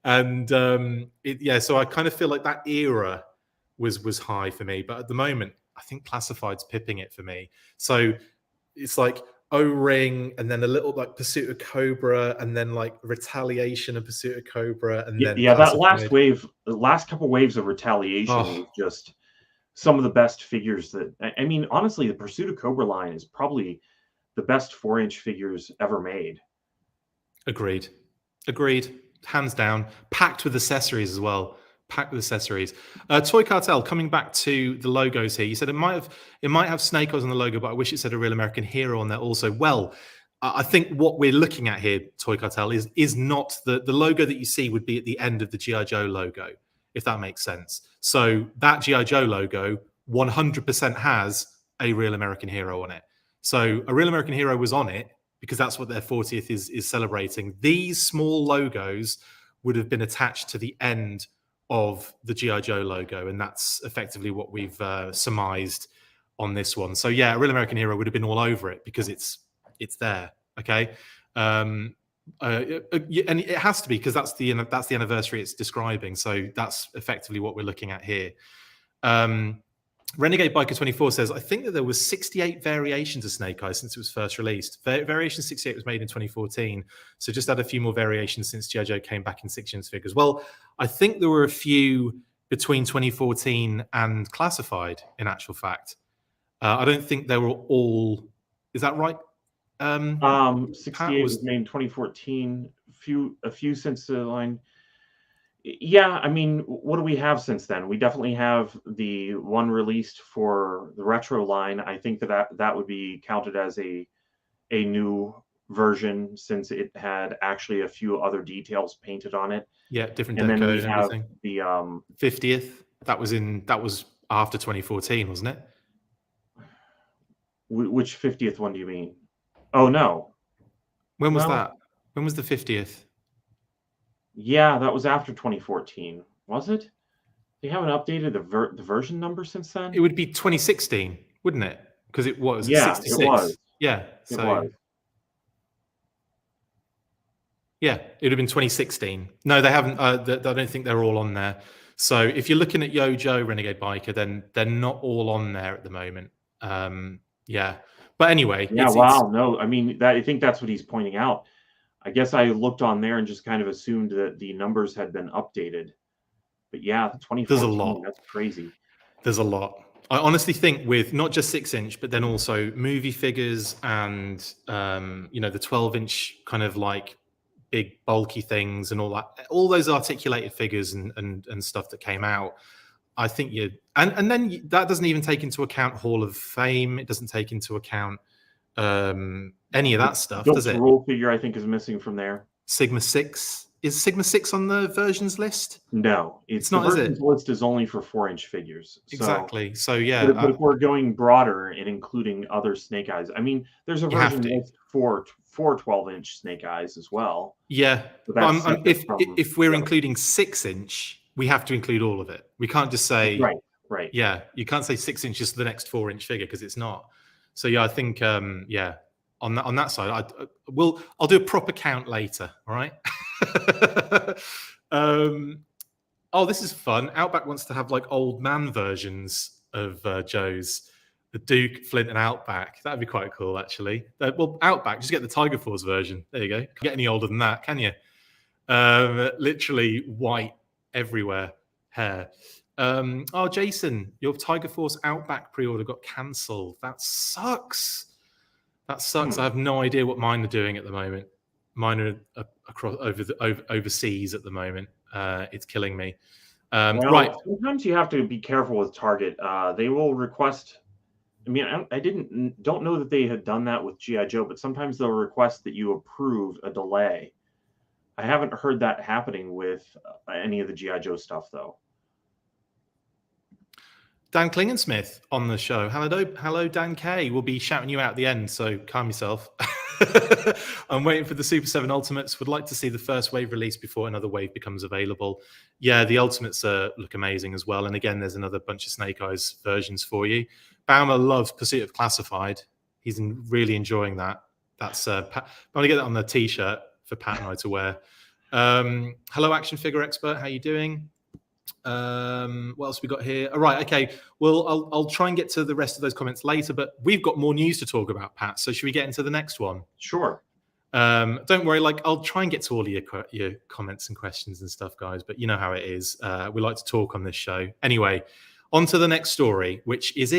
and so I kind of feel like that era was high for me, but at the moment, I think Classified's pipping it for me. So it's like O-ring, and then a little like Pursuit of Cobra, and then like Retaliation and Pursuit of Cobra, and then that last wave, the last couple waves of Retaliation was just some of the best figures that, I mean, honestly, the Pursuit of Cobra line is probably the best 4-inch figures ever made. Agreed. Hands down. Packed with accessories as well. Toy Cartel, coming back to the logos here. You said it might have snake eyes on the logo, but I wish it said a Real American Hero on there also. Well, I think what we're looking at here, Toy Cartel, is not the logo that you see would be at the end of the G.I. Joe logo, if that makes sense. So that G.I. Joe logo 100% has a Real American Hero on it. So a Real American Hero was on it because that's what their 40th is celebrating. These small logos would have been attached to the end of the G.I. Joe logo, and that's effectively what we've surmised on this one. So yeah, a Real American Hero would have been all over it because it's there. Okay, and it has to be because that's the anniversary it's describing. So that's effectively what we're looking at here. Renegade Biker 24 says, I think that there was 68 variations of Snake Eyes since it was first released. Variation 68 was made in 2014, so just had a few more variations since G.I. Joe came back in 6-inch figures. Well, I think there were a few between 2014 and Classified, in actual fact. I don't think they were all... Is that right? 68 was made in 2014, a few since the line. Yeah, I mean, what do we have since then? We definitely have the one released for the retro line. I think that would be counted as a new version, since it had actually a few other details painted on it. Yeah, different and then code we and have everything. The 50th. That was after 2014, wasn't it? Which 50th one do you mean? Oh no. When was that? When was the 50th? Yeah, that was after 2014. Was it? They haven't updated the version number since then? It would be 2016, wouldn't it? Because it was 66. It was. Yeah, it was. Yeah, it would have been 2016. No, they haven't. I don't think they're all on there. So if you're looking at Yo-Joe Renegade Biker, then they're not all on there at the moment. Yeah, but anyway. Yeah, no, I mean, I think that's what he's pointing out. I guess I looked on there and just kind of assumed that the numbers had been updated. But yeah, 2014, there's a lot. That's crazy. There's a lot. I honestly think with not just 6-inch, but then also movie figures and, the 12-inch kind of like big bulky things and all those articulated figures and stuff that came out. I think and then that doesn't even take into account Hall of Fame. It doesn't take into account any of that stuff, does it? The rule figure, I think, is missing from there. Sigma 6. Is Sigma 6 on the versions list? No, it's not, is it? The list is only for 4-inch figures. Exactly. So yeah. But if we're going broader and including other Snake Eyes, I mean, there's a version list for 12-inch Snake Eyes as well. Yeah. If we're including 6-inch, we have to include all of it. We can't just say... Right. Yeah, you can't say 6 inches to the next 4-inch figure, because it's not. So yeah, I think on that side, I'll do a proper count later. All right. Oh, this is fun. Outback wants to have like old man versions of Joe's, the Duke, Flint, and Outback. That'd be quite cool, actually. Well, Outback, just get the Tiger Force version. There you go. Can't get any older than that, can you? Literally white everywhere, hair. Oh, Jason, your Tiger Force Outback pre-order got cancelled. That sucks. That sucks. I have no idea what mine are doing at the moment. Mine are across overseas at the moment. It's killing me. Right. Sometimes you have to be careful with Target. They will request. I mean, I don't know that they had done that with G.I. Joe, but sometimes they'll request that you approve a delay. I haven't heard that happening with any of the G.I. Joe stuff, though. Dan Klingensmith on the show. Hello, Dan K. We'll be shouting you out at the end, so calm yourself. I'm waiting for the Super 7 Ultimates. Would like to see the first wave released before another wave becomes available. Yeah, the Ultimates look amazing as well. And again, there's another bunch of Snake Eyes versions for you. Baumer loves Pursuit of Classified. He's really enjoying that. That's I'm going to get that on the T-shirt for Pat and I to wear. Hello, Action Figure Expert. How you doing? What else we got here? All right, okay. Well, I'll try and get to the rest of those comments later, but we've got more news to talk about, Pat. So should we get into the next one? Sure. Don't worry. I'll try and get to all of your comments and questions and stuff, guys. But you know how it is. We like to talk on this show. Anyway, on to the next story, which is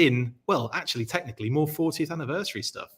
actually, technically, more 40th anniversary stuff.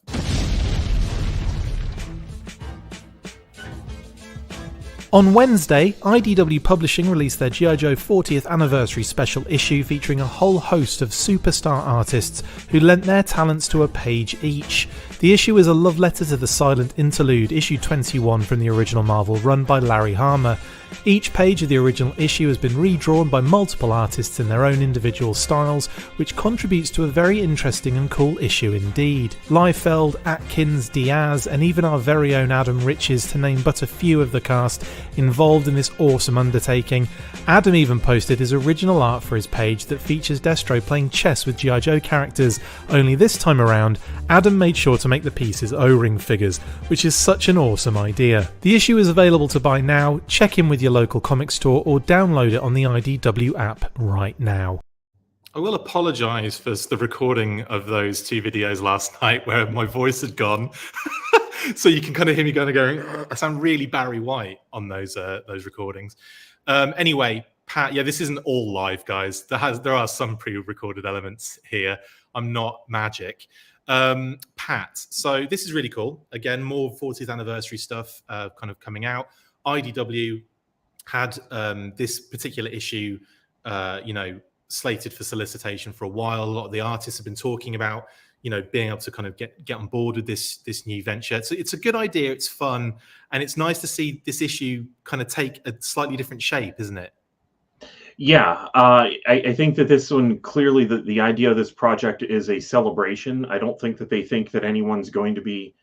On Wednesday, IDW Publishing released their G.I. Joe 40th Anniversary special issue featuring a whole host of superstar artists who lent their talents to a page each. The issue is a love letter to the Silent Interlude, issue 21 from the original Marvel run by Larry Hama. Each page of the original issue has been redrawn by multiple artists in their own individual styles, which contributes to a very interesting and cool issue indeed. Liefeld, Atkins, Diaz, and even our very own Adam Riches, to name but a few of the cast involved in this awesome undertaking. Adam even posted his original art for his page that features Destro playing chess with G.I. Joe characters, only this time around, Adam made sure to make the pieces O-ring figures, which is such an awesome idea. The issue is available to buy now. Check in with your local comic store or download it on the IDW app right now. I will apologize for the recording of those 2 videos last night where my voice had gone. So you can kind of hear me going, I sound really Barry White on those recordings. Anyway, Pat, yeah, this isn't all live, guys. There are some pre-recorded elements here. I'm not magic. Pat, so this is really cool. Again, more 40th anniversary stuff kind of coming out. IDW had this particular issue, slated for solicitation for a while. A lot of the artists have been talking about, being able to kind of get on board with this new venture. So it's a good idea. It's fun, and it's nice to see this issue kind of take a slightly different shape, isn't it? Yeah, I think that this one, clearly the idea of this project is a celebration. I don't think that they think that anyone's going to be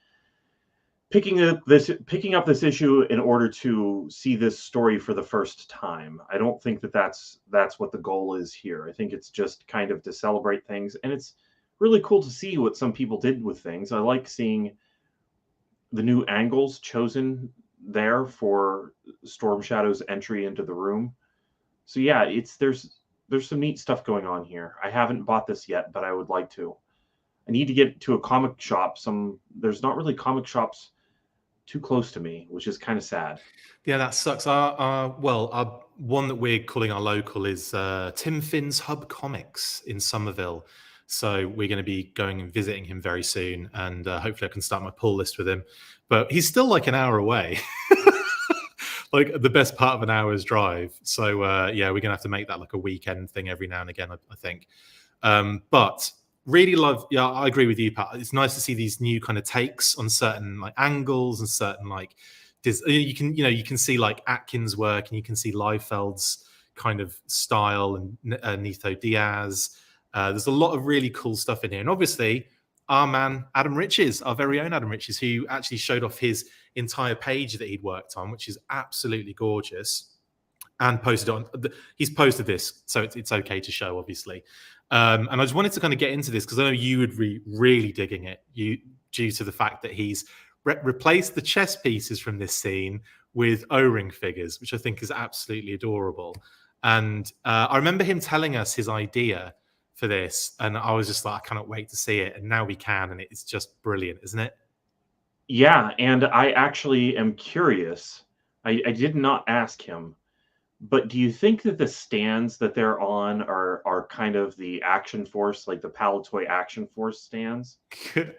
picking up this issue in order to see this story for the first time. I don't think that that's what the goal is here. I think it's just kind of to celebrate things, and it's really cool to see what some people did with things. I like seeing the new angles chosen there for Storm Shadow's entry into the room. So yeah, there's some neat stuff going on here. I haven't bought this yet, but I would like to. I need to get to a comic shop. There's not really comic shops too close to me, which is kind of sad. Yeah, that sucks. Our one that we're calling our local is Tim Finn's Hub Comics in Somerville. So we're going to be going and visiting him very soon, and hopefully I can start my pull list with him. But he's still like an hour away, like the best part of an hour's drive. So yeah, we're going to have to make that like a weekend thing every now and again, I think. But really love, yeah, I agree with you, Pat. It's nice to see these new kind of takes on certain like angles and certain like you can see like Atkins' work, and you can see Liefeld's kind of style, and Nitho Diaz. There's a lot of really cool stuff in here, and obviously our man Adam Riches, our very own Adam Riches, who actually showed off his entire page that he'd worked on, which is absolutely gorgeous, and posted on. He's posted this, so it's okay to show, obviously. And I just wanted to kind of get into this because I know you would be really digging it, due to the fact that he's replaced the chess pieces from this scene with O-ring figures, which I think is absolutely adorable. And I remember him telling us his idea for this, and I was just like, I cannot wait to see it. And now we can, and it's just brilliant, isn't it? Yeah, and I actually am curious. I did not ask him, but do you think that the stands that they're on are kind of the Action Force, like the Palitoy Action Force stands?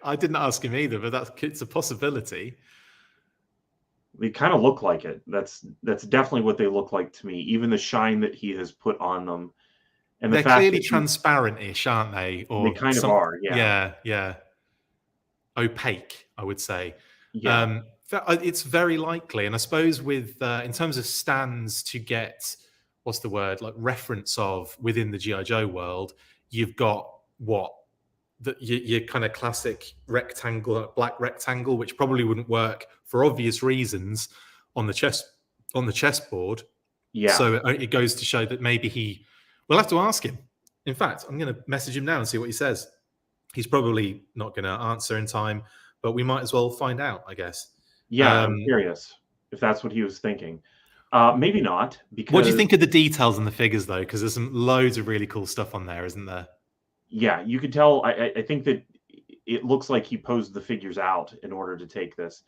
I didn't ask him either, but it's a possibility. They kind of look like it. That's definitely what they look like to me. Even the shine that he has put on them, and they're clearly transparent-ish, aren't they? Or they kind of are. Yeah. Opaque, I would say. Yeah. It's very likely, and I suppose with in terms of stands to get what's the word, like reference of within the G.I. Joe world, you've got your kind of classic rectangle, black rectangle, which probably wouldn't work for obvious reasons on the chessboard. Yeah. So it goes to show that maybe we'll have to ask him. In fact, I'm going to message him now and see what he says. He's probably not going to answer in time, but we might as well find out, I guess. Yeah, I'm curious if that's what he was thinking. Maybe not. Because what do you think of the details and the figures, though? Because there's some loads of really cool stuff on there, isn't there? Yeah, you could tell. I think that it looks like he posed the figures out in order to take this.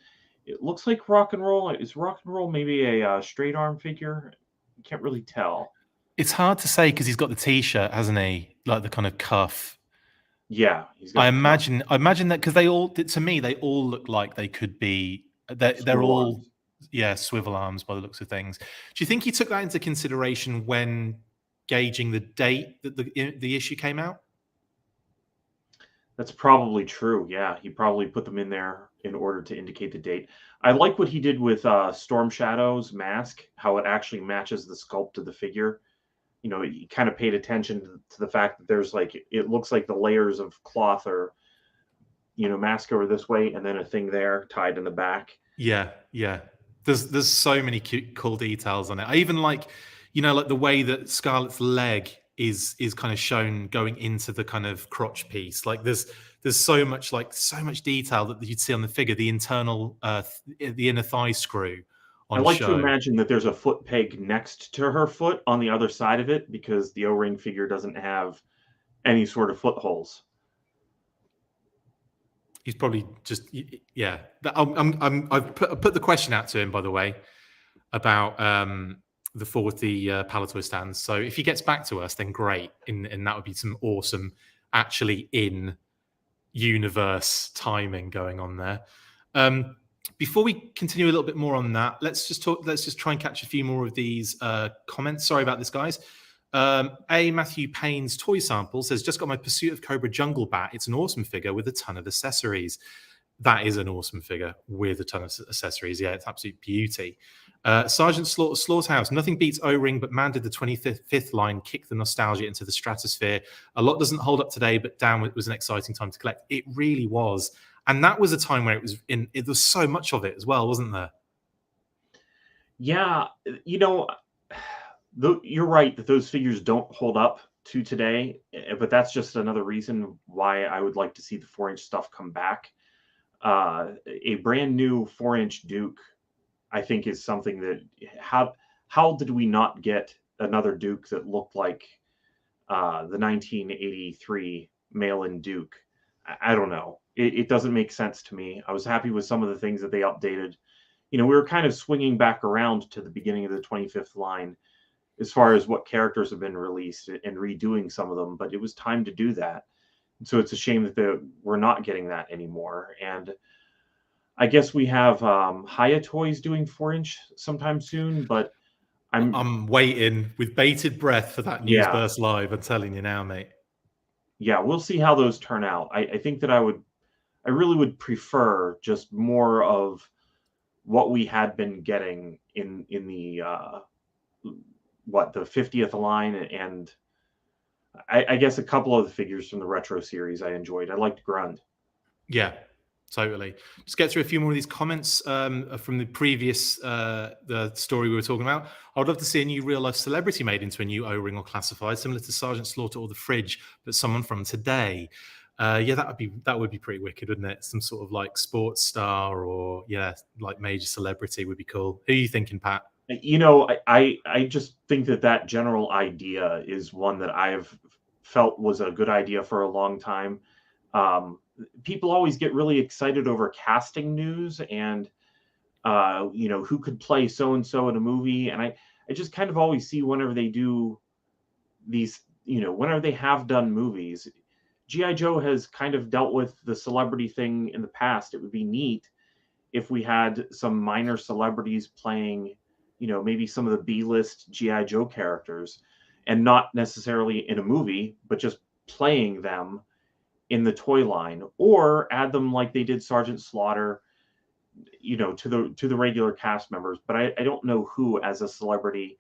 It looks like Rock and Roll. Is Rock and Roll maybe a straight arm figure? You can't really tell. It's hard to say because he's got the T-shirt, hasn't he? Like the kind of cuff. Yeah, he's got I imagine that because they all, to me, they all look like they could be. They're all, swivel arms by the looks of things. Do you think he took that into consideration when gauging the date that the issue came out? That's probably true. Yeah, he probably put them in there in order to indicate the date. I like what he did with Storm Shadow's mask, how it actually matches the sculpt of the figure. You know, he kind of paid attention to the fact that there's like, it looks like the layers of cloth are, mask over this way and then a thing there tied in the back. Yeah. There's so many cute, cool details on it. I even like, like the way that Scarlett's leg is kind of shown going into the kind of crotch piece. Like there's so much detail that you'd see on the figure, the internal, the inner thigh screw. I like to imagine that there's a foot peg next to her foot on the other side of it because the O-ring figure doesn't have any sort of footholds. He's probably just, yeah. I've put the question out to him, by the way, about the 40 Palatoy stands. So if he gets back to us, then great. And that would be some awesome, actually in universe timing going on there. Before we continue a little bit more on that, let's just try and catch a few more of these comments. Sorry about this, guys. Matthew Payne's toy sample says, just got my Pursuit of Cobra Jungle Bat. It's an awesome figure with a ton of accessories. That is an awesome figure with a ton of accessories. Yeah, it's absolute beauty. Sergeant Slaughterhouse, nothing beats O-Ring, but man, did the 25th line kick the nostalgia into the stratosphere. A lot doesn't hold up today, but damn, it was an exciting time to collect. It really was. And that was a time where it was so much of it as well, wasn't there? Yeah, you know, you're right that those figures don't hold up to today, but that's just another reason why I would like to see the 4-inch stuff come back. A brand new 4-inch Duke, I think, is something that how did we not get another Duke that looked like the 1983 mail-in Duke? I don't know. It doesn't make sense to me. I was happy with some of the things that they updated. You know, we were kind of swinging back around to the beginning of the 25th line as far as what characters have been released and redoing some of them, but it was time to do that. So it's a shame that we're not getting that anymore. And I guess we have Hiya Toys doing 4-inch sometime soon, but I'm waiting with bated breath for that News Burst Live. I'm telling you now, mate. Yeah, we'll see how those turn out. I think that I really would prefer just more of what we had been getting in the the 50th line, and I guess a couple of the figures from the retro series I enjoyed. I liked Grund. Yeah, totally. Just get through a few more of these comments from the previous the story we were talking about. I would love to see a new real-life celebrity made into a new O-ring or classified, similar to Sergeant Slaughter or the Fridge, but someone from today. Yeah, that would be pretty wicked, wouldn't it? Some sort of like sports star or like major celebrity would be cool. Who are you thinking, Pat? You know, I just think that general idea is one that I've felt was a good idea for a long time. People always get really excited over casting news and who could play so and so in a movie, and I just kind of always see whenever they do these, whenever they have done movies, G.I. Joe has kind of dealt with the celebrity thing in the past. It would be neat if we had some minor celebrities playing, maybe some of the B-list G.I. Joe characters, and not necessarily in a movie, but just playing them in the toy line, or add them like they did Sergeant Slaughter, to the regular cast members. But I don't know who as a celebrity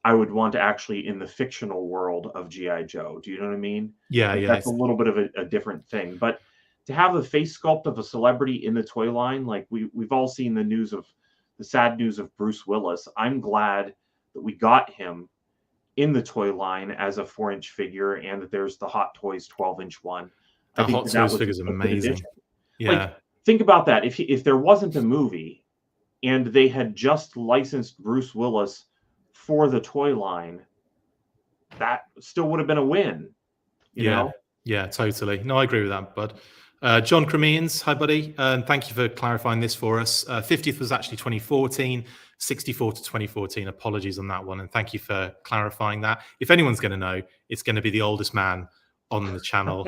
I would want to actually in the fictional world of G.I. Joe. Do you know what I mean? Yeah, like, that's a little bit of a different thing. But to have the face sculpt of a celebrity in the toy line, like we've all seen the sad news of Bruce Willis. I'm glad that we got him in the toy line as a 4-inch figure, and that there's the Hot Toys 12-inch one. The Hot Toys figure is amazing. Yeah. Like, think about that. If there wasn't a movie and they had just licensed Bruce Willis for the toy line, that still would have been a win. You know? Yeah, totally. No, I agree with that, bud. John Cremians, hi, buddy. Thank you for clarifying this for us. 50th was actually 2014, 64 to 2014. Apologies on that one. And thank you for clarifying that. If anyone's going to know, it's going to be the oldest man on the channel.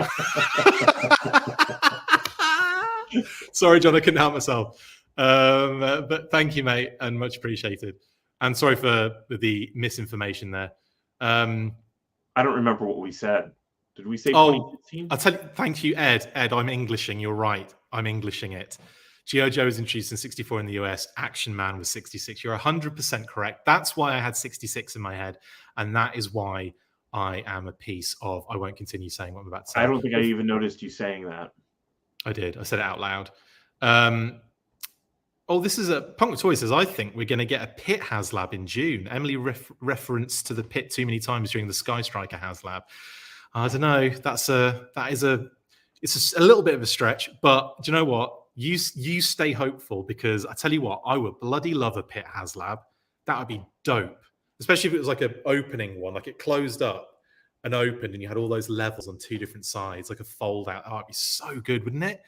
Sorry, John, I couldn't help myself. But thank you, mate, and much appreciated. And sorry for the misinformation there. I don't remember what we said. Did we say 2015? I'll tell you, thank you, Ed. Ed, I'm Englishing. You're right. I'm Englishing it. G.I. Joe was introduced in 64 in the US. Action Man was 66. You're 100% correct. That's why I had 66 in my head. And that is why I am a piece of... I won't continue saying what I'm about to say. I don't think I even noticed you saying that. I did. I said it out loud. This is a Punk Toy says, I think we're going to get a Pit HasLab in June. Emily referenced to the Pit too many times during the Sky Striker HasLab. I don't know. It's a little bit of a stretch, but do you know what? You stay hopeful, because I tell you what, I would bloody love a Pit HasLab. That would be dope, especially if it was like an opening one, like it closed up. and opened, and you had all those levels on 2 different sides, like a fold out. Oh, it'd be so good, wouldn't it?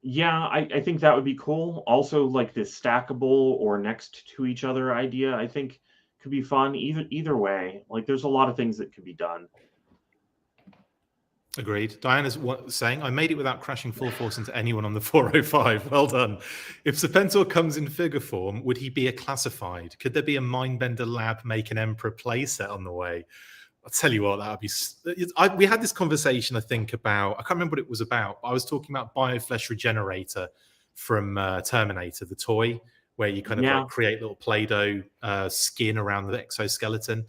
Yeah, I think that would be cool. Also, like this stackable or next to each other idea, I think could be fun. Either way, like there's a lot of things that could be done. Agreed. Diana's saying, I made it without crashing full force into anyone on the 405. Well done. If Serpentor comes in figure form, would he be a classified? Could there be a Mindbender Lab make an Emperor playset on the way? I'll tell you what, that would be... we had this conversation, I think, about... I can't remember what it was about. I was talking about Bioflesh Regenerator from Terminator, the toy, where you kind of like create little Play-Doh skin around the exoskeleton.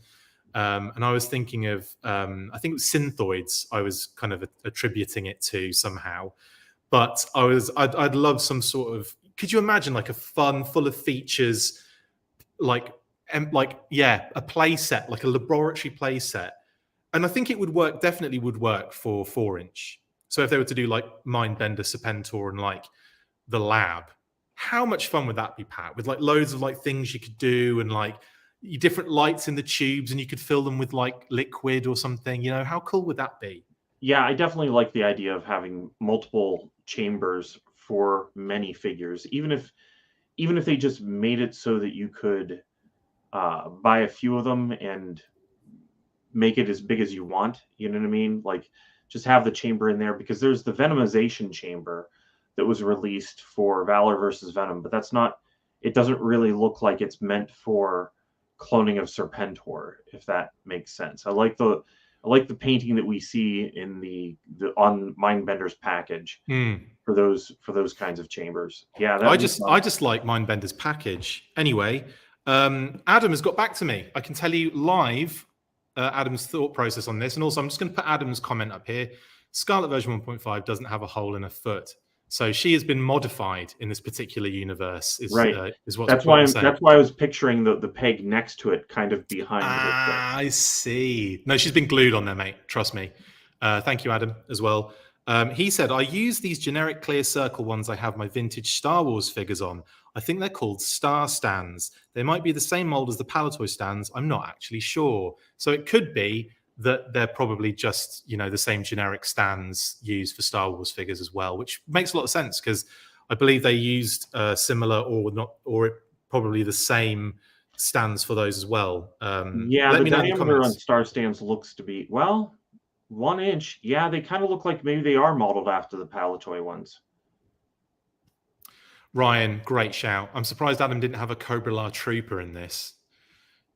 And I was thinking of, I think it was Synthoids I was kind of attributing it to somehow. But I'd love some sort of... Could you imagine like a fun, full of features, a play set, like a laboratory play set. And I think it would work, definitely would work for 4-inch. So if they were to do like Mindbender, Serpentor, and like the lab, how much fun would that be, Pat? With like loads of like things you could do and like different lights in the tubes, and you could fill them with like liquid or something. You know, how cool would that be? Yeah, I definitely like the idea of having multiple chambers for many figures, even if they just made it so that you could buy a few of them and make it as big as you want. You know what I mean? Like just have the chamber in there, because there's the Venomization chamber that was released for Valor versus Venom, but that's not, it doesn't really look like it's meant for cloning of Serpentor, if that makes sense. I like the painting that we see in the on Mindbender's package for those kinds of chambers. Yeah, I just like Mindbender's package. Anyway, Adam has got back to me. I can tell you live Adam's thought process on this, and also I'm just going to put Adam's comment up here. Scarlet version 1.5 doesn't have a hole in her foot, so she has been modified in this particular universe. Is what that's why I was picturing the peg next to it, kind of behind. I see. No, she's been glued on there, mate. Trust me. Thank you, Adam, as well. He said, I use these generic clear circle ones I have my vintage Star Wars figures on. I think they're called Star Stands. They might be the same mold as the Palatoy stands. I'm not actually sure. So it could be that they're probably just, the same generic stands used for Star Wars figures as well, which makes a lot of sense because I believe they used similar or probably the same stands for those as well. Yeah, the diameter on Star Stands looks to be, 1 inch. Yeah, they kind of look like maybe they are modeled after the Palatoy ones. Ryan, great shout. I'm surprised Adam didn't have a Cobra La Trooper in this.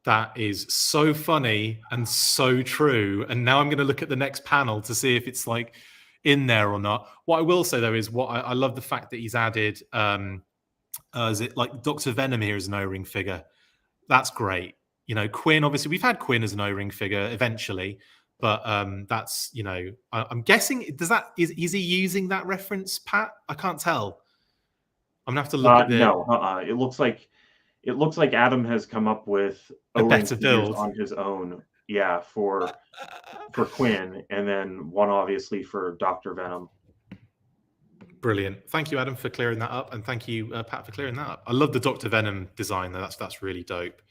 That is so funny and so true. And now I'm going to look at the next panel to see if it's like in there or not. What I will say though is I love the fact that he's added, is it like Dr. Venom here as an O-ring figure? That's great. Quinn, obviously we've had Quinn as an O-ring figure eventually. But that's, I'm guessing, is he using that reference, Pat? I can't tell. I'm gonna have to look at the... No, it looks like Adam has come up with a better build on his own. Yeah, for Quinn, and then one obviously for Dr. Venom. Brilliant. Thank you, Adam, for clearing that up, and thank you, Pat, for clearing that up. I love the Dr. Venom design, though. That's really dope.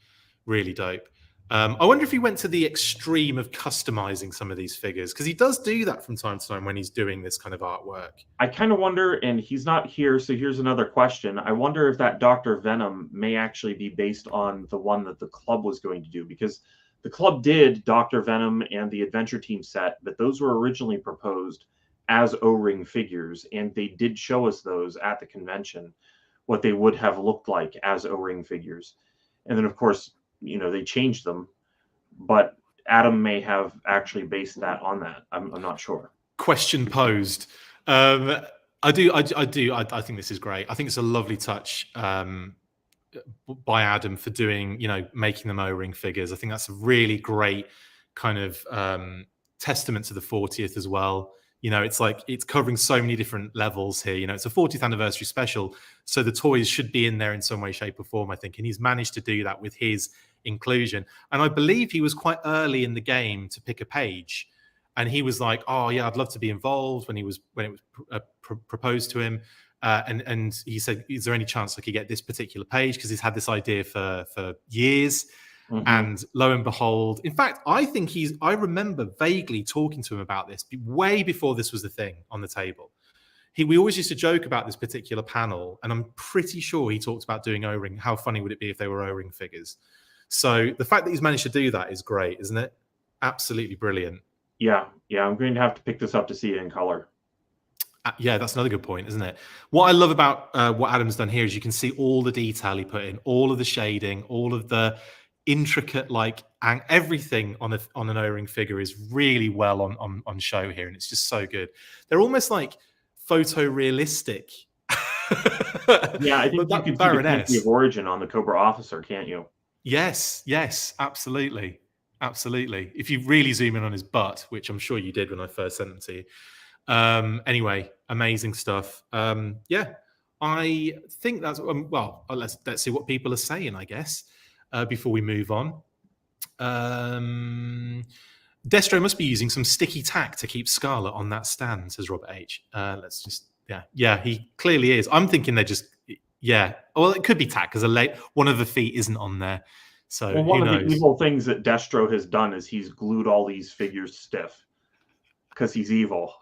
Really dope. I wonder if he went to the extreme of customizing some of these figures, because he does do that from time to time when he's doing this kind of artwork. I kind of wonder, and he's not here, so here's another question. I wonder if that Dr. Venom may actually be based on the one that the club was going to do, because the club did Dr. Venom and the Adventure Team set, but those were originally proposed as O-ring figures, and they did show us those at the convention, what they would have looked like as O-ring figures. And then, of course, they changed them, but Adam may have actually based that on that. I'm not sure. Question posed. I think this is great. I think it's a lovely touch by Adam for doing, making them O-ring figures. I think that's a really great kind of testament to the 40th as well. It's like it's covering so many different levels here. It's a 40th anniversary special, so the toys should be in there in some way, shape, or form, I think. And he's managed to do that with his inclusion. And I believe he was quite early in the game to pick a page. And he was like, "Oh yeah, I'd love to be involved." When it was proposed to him, and he said, "Is there any chance I could get this particular page?" Because he's had this idea for years. And lo and behold, in fact, I remember vaguely talking to him about this way before this was the thing on the table. We always used to joke about this particular panel, and I'm pretty sure he talked about doing O-ring. How funny would it be if they were O-ring figures? So the fact that he's managed to do that is great, isn't it? Absolutely brilliant. Yeah, I'm going to have to pick this up to see it in color. Yeah, that's another good point, isn't it? What I love about what Adam's done here is you can see all the detail he put in, all of the shading, all of the intricate, like, and everything on an O-ring figure is really well on show here, and it's just so good. They're almost like photorealistic. Yeah, I think you can see the country of origin on the Cobra officer, can't you? Yes, absolutely. If you really zoom in on his butt, which I'm sure you did when I first sent them to you. Anyway, amazing stuff. Yeah, I think that's well. Let's see what people are saying, I guess, before we move on. Destro must be using some sticky tack to keep Scarlet on that stand, says Robert H. Let's just yeah, he clearly is. I'm thinking they're just well, it could be tack because one of the feet isn't on there. So one of the evil things that Destro has done is he's glued all these figures stiff because he's evil.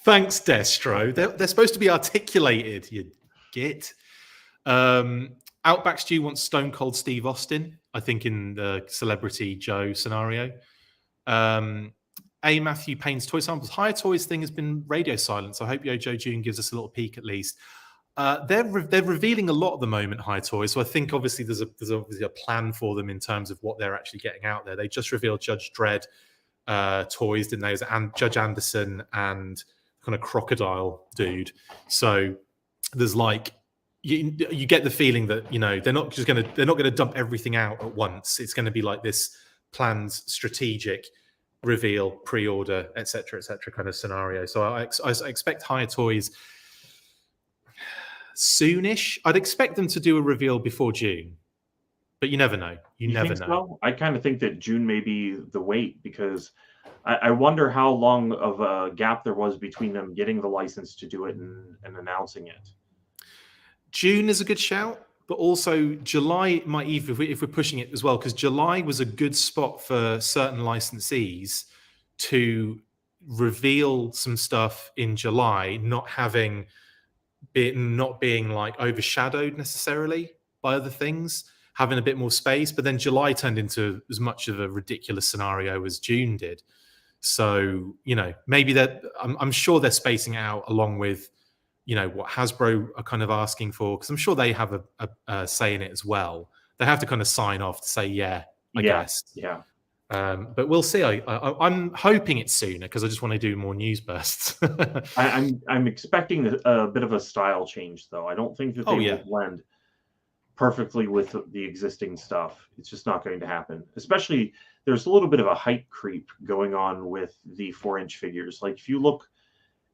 Thanks, Destro. They're supposed to be articulated, you git. Outback Stew wants Stone Cold Steve Austin, I think, in the Celebrity Joe scenario. A. Matthew Payne's Toy Samples. Higher Toys thing has been radio silence. I hope Yo Joe June gives us a little peek at least. They're revealing a lot at the moment, High Toys. So I think obviously there's obviously a plan for them in terms of what they're actually getting out there. They just revealed Judge Dredd toys, didn't they? And Judge Anderson and kind of crocodile dude. So there's like you get the feeling that they're not gonna dump everything out at once. It's going to be like this planned, strategic reveal, pre-order, etc., kind of scenario. So I expect Higher Toys soonish. I'd expect them to do a reveal before June, but you never know. You never know. So? I kind of think that June may be the wait, because I wonder how long of a gap there was between them getting the license to do it and announcing it. June is a good shout, but also July might even, if we're pushing it as well, because July was a good spot for certain licensees to reveal some stuff in July, not being like overshadowed necessarily by other things, having a bit more space. But then July turned into as much of a ridiculous scenario as June did. So, maybe I'm sure they're spacing out along with, what Hasbro are kind of asking for, because I'm sure they have a say in it as well. They have to kind of sign off to say, I guess. Yeah. But we'll see. I'm hoping it's sooner because I just want to do more news bursts. I'm expecting a bit of a style change, though. I don't think that they will blend perfectly with the existing stuff. It's just not going to happen. Especially, there's a little bit of a height creep going on with the 4-inch figures. Like, if you look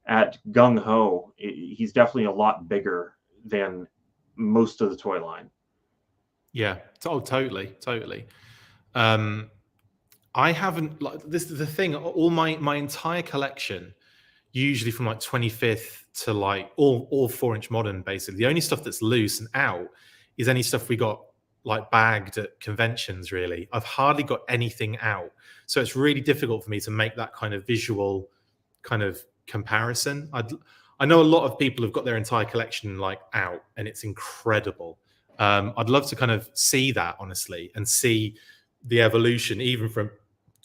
at Gung Ho, he's definitely a lot bigger than most of the toy line. Yeah. Oh, totally. I haven't, like, this is the thing, all my entire collection, usually from like 25th to like all 4-inch modern, basically. The only stuff that's loose and out is any stuff we got like bagged at conventions, really. I've hardly got anything out. So it's really difficult for me to make that kind of visual kind of comparison. I know a lot of people have got their entire collection like out, and it's incredible. I'd love to kind of see that, honestly, and see the evolution even from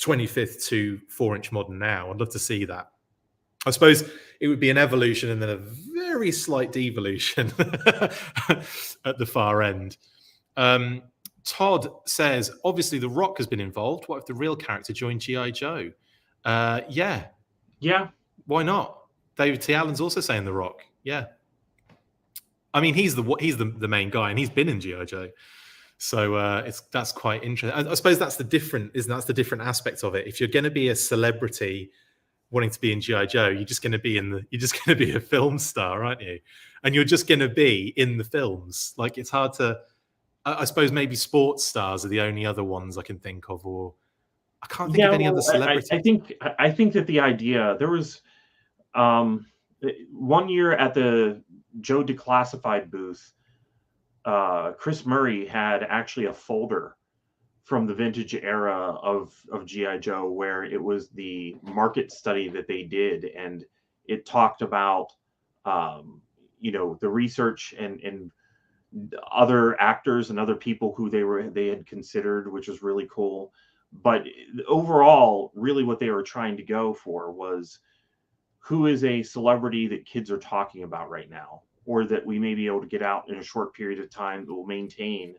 25th to 4-inch modern now. I'd love to see that. I suppose it would be an evolution and then a very slight devolution at the far end. Todd says, obviously The Rock has been involved. What if the real character joined G.I. Joe? Yeah. Why not? David T. Allen's also saying The Rock. Yeah. I mean, he's the main guy, and he's been in G.I. Joe. So that's quite interesting. I suppose that's the different aspect of it. If you're going to be a celebrity wanting to be in G.I. Joe, you're just going to be a film star, aren't you? And you're just going to be in the films. Like, it's hard to. I suppose maybe sports stars are the only other ones I can think of, or I can't think of any other celebrities. I think that the idea, there was 1 year at the Joe Declassified booth, Chris Murray had actually a folder from the vintage era of G.I. Joe, where it was the market study that they did, and it talked about the research and other actors and other people who they had considered, which was really cool. But overall, really what they were trying to go for was, who is a celebrity that kids are talking about right now, or that we may be able to get out in a short period of time that will maintain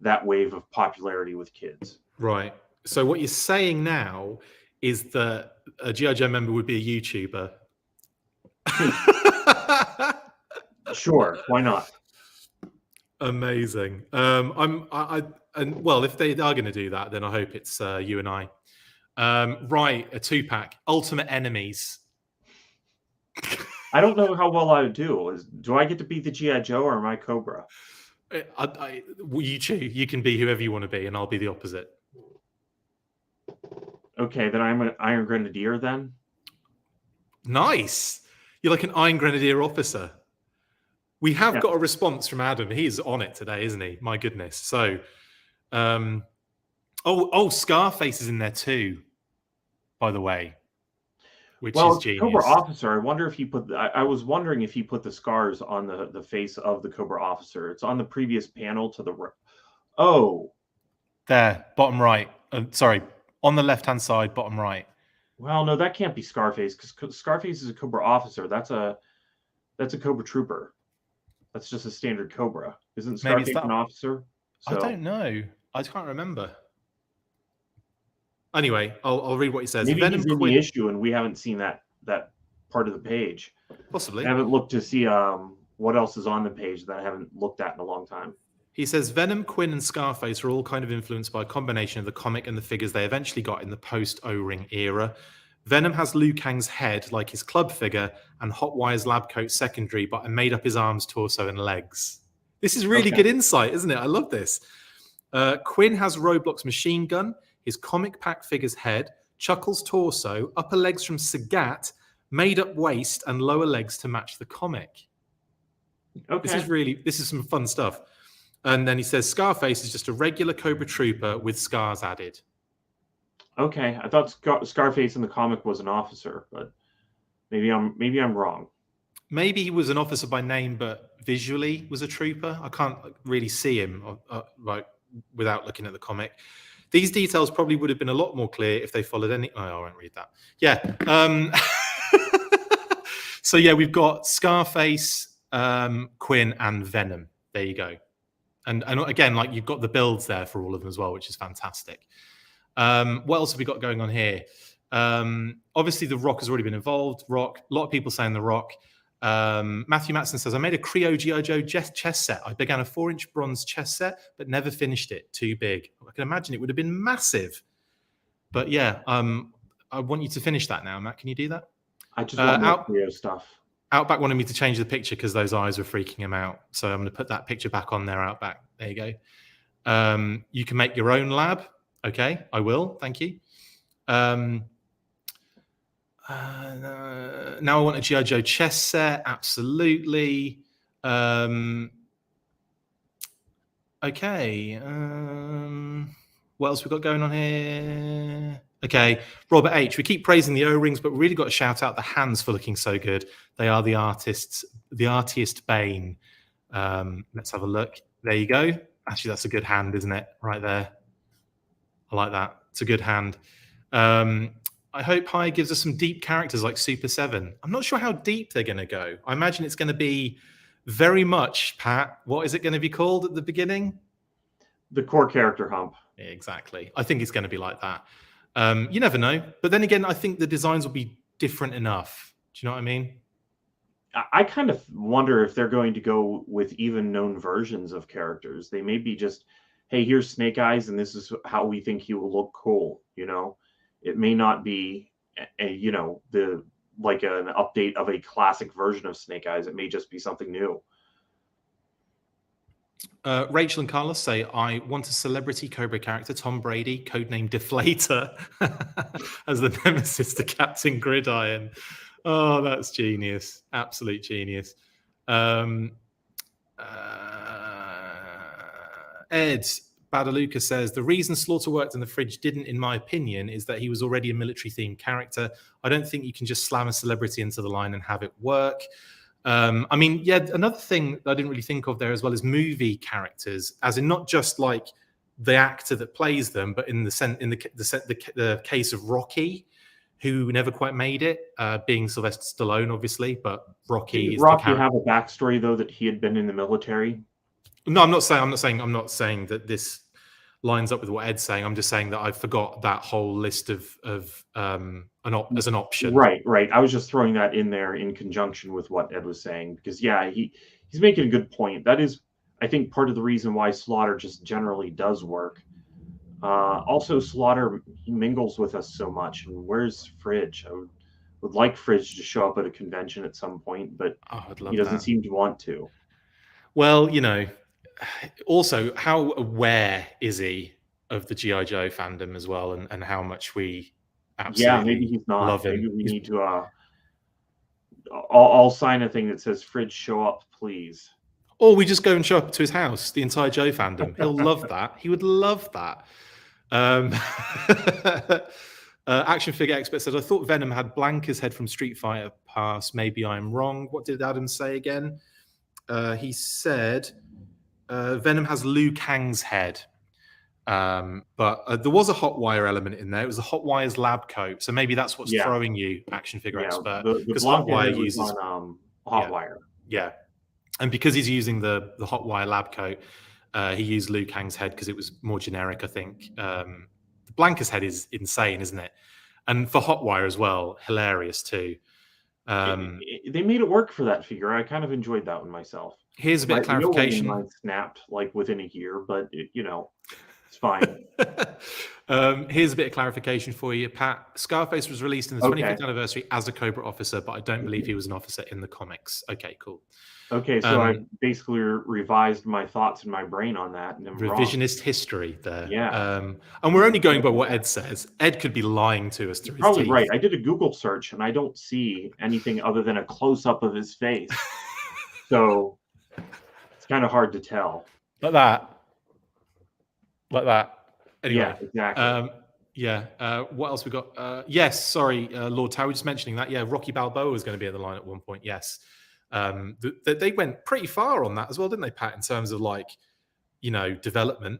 that wave of popularity with kids. Right. So what you're saying now is that a G.I. Joe member would be a YouTuber. Sure, why not? Amazing. Well, if they are going to do that, then I hope it's you and I. Right, a 2-pack, Ultimate Enemies. I don't know how well I would do. Do I get to be the G.I. Joe, or am I Cobra? You choose. You can be whoever you want to be, and I'll be the opposite. Okay, then I'm an Iron Grenadier then. Nice. You're like an Iron Grenadier officer. We have got a response from Adam. He's on it today, isn't he? My goodness. So, Scarface is in there too, by the way, which is genius. Cobra Officer. I wonder if he put. I was wondering if he put the scars on the face of the Cobra Officer. It's on the previous panel to the. Oh, there, bottom right. Sorry, on the left-hand side, bottom right. Well, no, that can't be Scarface, because Scarface is a Cobra Officer. That's a Cobra Trooper. That's just a standard Cobra. Isn't Scarface an officer? So, I don't know. I can't remember. Anyway, I'll read what he says. Maybe he's in the issue and we haven't seen that part of the page. Possibly. I haven't looked to see what else is on the page that I haven't looked at in a long time. He says Venom, Quinn, and Scarface are all kind of influenced by a combination of the comic and the figures they eventually got in the post-O-Ring era. Venom has Liu Kang's head, like his club figure, and Hot Wire's lab coat secondary, but I made up his arms, torso, and legs. This is really good insight, isn't it? I love this. Quinn has Roblox's machine gun, his comic pack figure's head, Chuckles' torso, upper legs from Sagat, made up waist, and lower legs to match the comic. Okay. This is some fun stuff. And then he says Scarface is just a regular Cobra Trooper with scars added. Okay, I thought Scarface in the comic was an officer, but maybe I'm wrong. Maybe he was an officer by name, but visually was a trooper. I can't really see him without looking at the comic. These details probably would have been a lot more clear if they followed any. Oh, I won't read that. Yeah. So yeah, we've got Scarface, Quinn, and Venom. There you go. And again, like you've got the builds there for all of them as well, which is fantastic. What else have we got going on here? Obviously, The Rock has already been involved. Rock, a lot of people saying The Rock. Matthew Matson says, I made a Creo G.I. Joe chess set. I began a 4-inch bronze chess set, but never finished it. Too big. I can imagine it would have been massive. But yeah, I want you to finish that now, Matt. Can you do that? I just want more Creo stuff. Outback wanted me to change the picture because those eyes were freaking him out. So I'm going to put that picture back on there, Outback. There you go. You can make your own lab. Okay, I will. Thank you. Now I want a G.I. Joe chess set. Absolutely. Okay. What else we got going on here? Okay, Robert H. We keep praising the O-rings, but we really got to shout out the hands for looking so good. They are the artist's bane. Let's have a look. There you go. Actually, that's a good hand, isn't it? Right there. I like that. It's a good hand. I hope High gives us some deep characters like Super 7. I'm not sure how deep they're going to go. I imagine it's going to be very much, Pat, what is it going to be called at the beginning? The core character hump. Exactly. I think it's going to be like that. You never know. But then again, I think the designs will be different enough. Do you know what I mean? I kind of wonder if they're going to go with even known versions of characters. They may be just, hey, here's Snake Eyes, and this is how we think he will look cool. You know, it may not be an update of a classic version of Snake Eyes. It may just be something new. Rachel and Carlos say, I want a celebrity Cobra character, Tom Brady, codename Deflator, as the nemesis to Captain Gridiron. Oh, that's genius. Absolute genius. Ed, Badaluka says, the reason Slaughter worked in the fridge didn't, in my opinion, is that he was already a military-themed character. I don't think you can just slam a celebrity into the line and have it work. I mean, yeah, another thing I didn't really think of there as well is movie characters, as in not just like the actor that plays them, but in the case of Rocky, who never quite made it, being Sylvester Stallone, obviously, but Rocky is Rocky have a backstory though that he had been in the military. No, I'm not saying that this lines up with what Ed's saying. I'm just saying that I forgot that whole list as an option. Right. I was just throwing that in there in conjunction with what Ed was saying, because yeah, he's making a good point. That is, I think, part of the reason why Slaughter just generally does work. Also, Slaughter, he mingles with us so much. And where's Fridge? I would like Fridge to show up at a convention at some point, but he doesn't seem to want to. Well, you know, also, how aware is he of the G.I. Joe fandom as well, and how much we absolutely maybe he's not. love him. Maybe we need to. I'll sign a thing that says "Fridge, show up, please." Or we just go and show up to his house. The entire Joe fandom. He'll love that. He would love that. Action figure expert said, "I thought Venom had Blanca's head from Street Fighter Pass. Maybe I'm wrong." What did Adam say again? He said Venom has Liu Kang's head, but there was a hot wire element in there. It was the Hot Wire's lab coat, so maybe that's what's throwing you, action figure expert, because Hot Wire uses on, Hot Wire. Yeah, and because he's using the Hot Wire lab coat, he used Liu Kang's head because it was more generic, I think. Blanca's head is insane, isn't it? And for Hot Wire as well, hilarious too. They made it work for that figure. I kind of enjoyed that one myself. Here's a bit of clarification. Mine snapped like within a year, but it's fine. Here's a bit of clarification for you, Pat. Scarface was released in the 25th anniversary as a Cobra officer, but I don't believe he was an officer in the comics. Okay, cool. Okay, so I basically revised my thoughts in my brain on that. And revisionist history there. Yeah. And we're only going by what Ed says. Ed could be lying to us through his Probably teeth. right. I did a Google search, and I don't see anything other than a close-up of his face. So it's kind of hard to tell. Like that. Anyway, yeah, exactly. What else we got? Yes, sorry, Lord Tower, just mentioning that. Yeah, Rocky Balboa was going to be in the line at one point. Yes. They went pretty far on that as well, didn't they, Pat, in terms of development?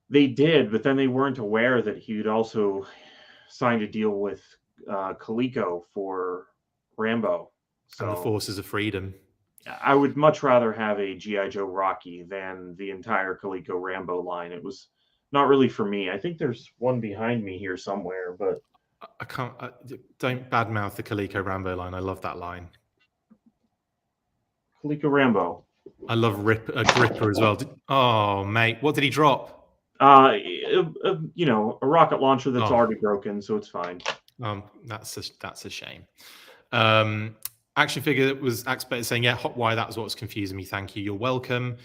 They did, but then they weren't aware that he'd also signed a deal with Coleco for Rambo. And the Forces of Freedom. I would much rather have a G.I. Joe Rocky than the entire Coleco Rambo line. It was not really for me. I think there's one behind me here somewhere, but I can't. Don't badmouth the Coleco Rambo line. I love that line. Coleco Rambo. I love Gripper as well. Oh, mate, what did he drop? A rocket launcher that's already broken, so it's fine. That's a shame. Action figure that was expert saying, yeah, Hot Wire, that was what was confusing me. Thank you. You're welcome.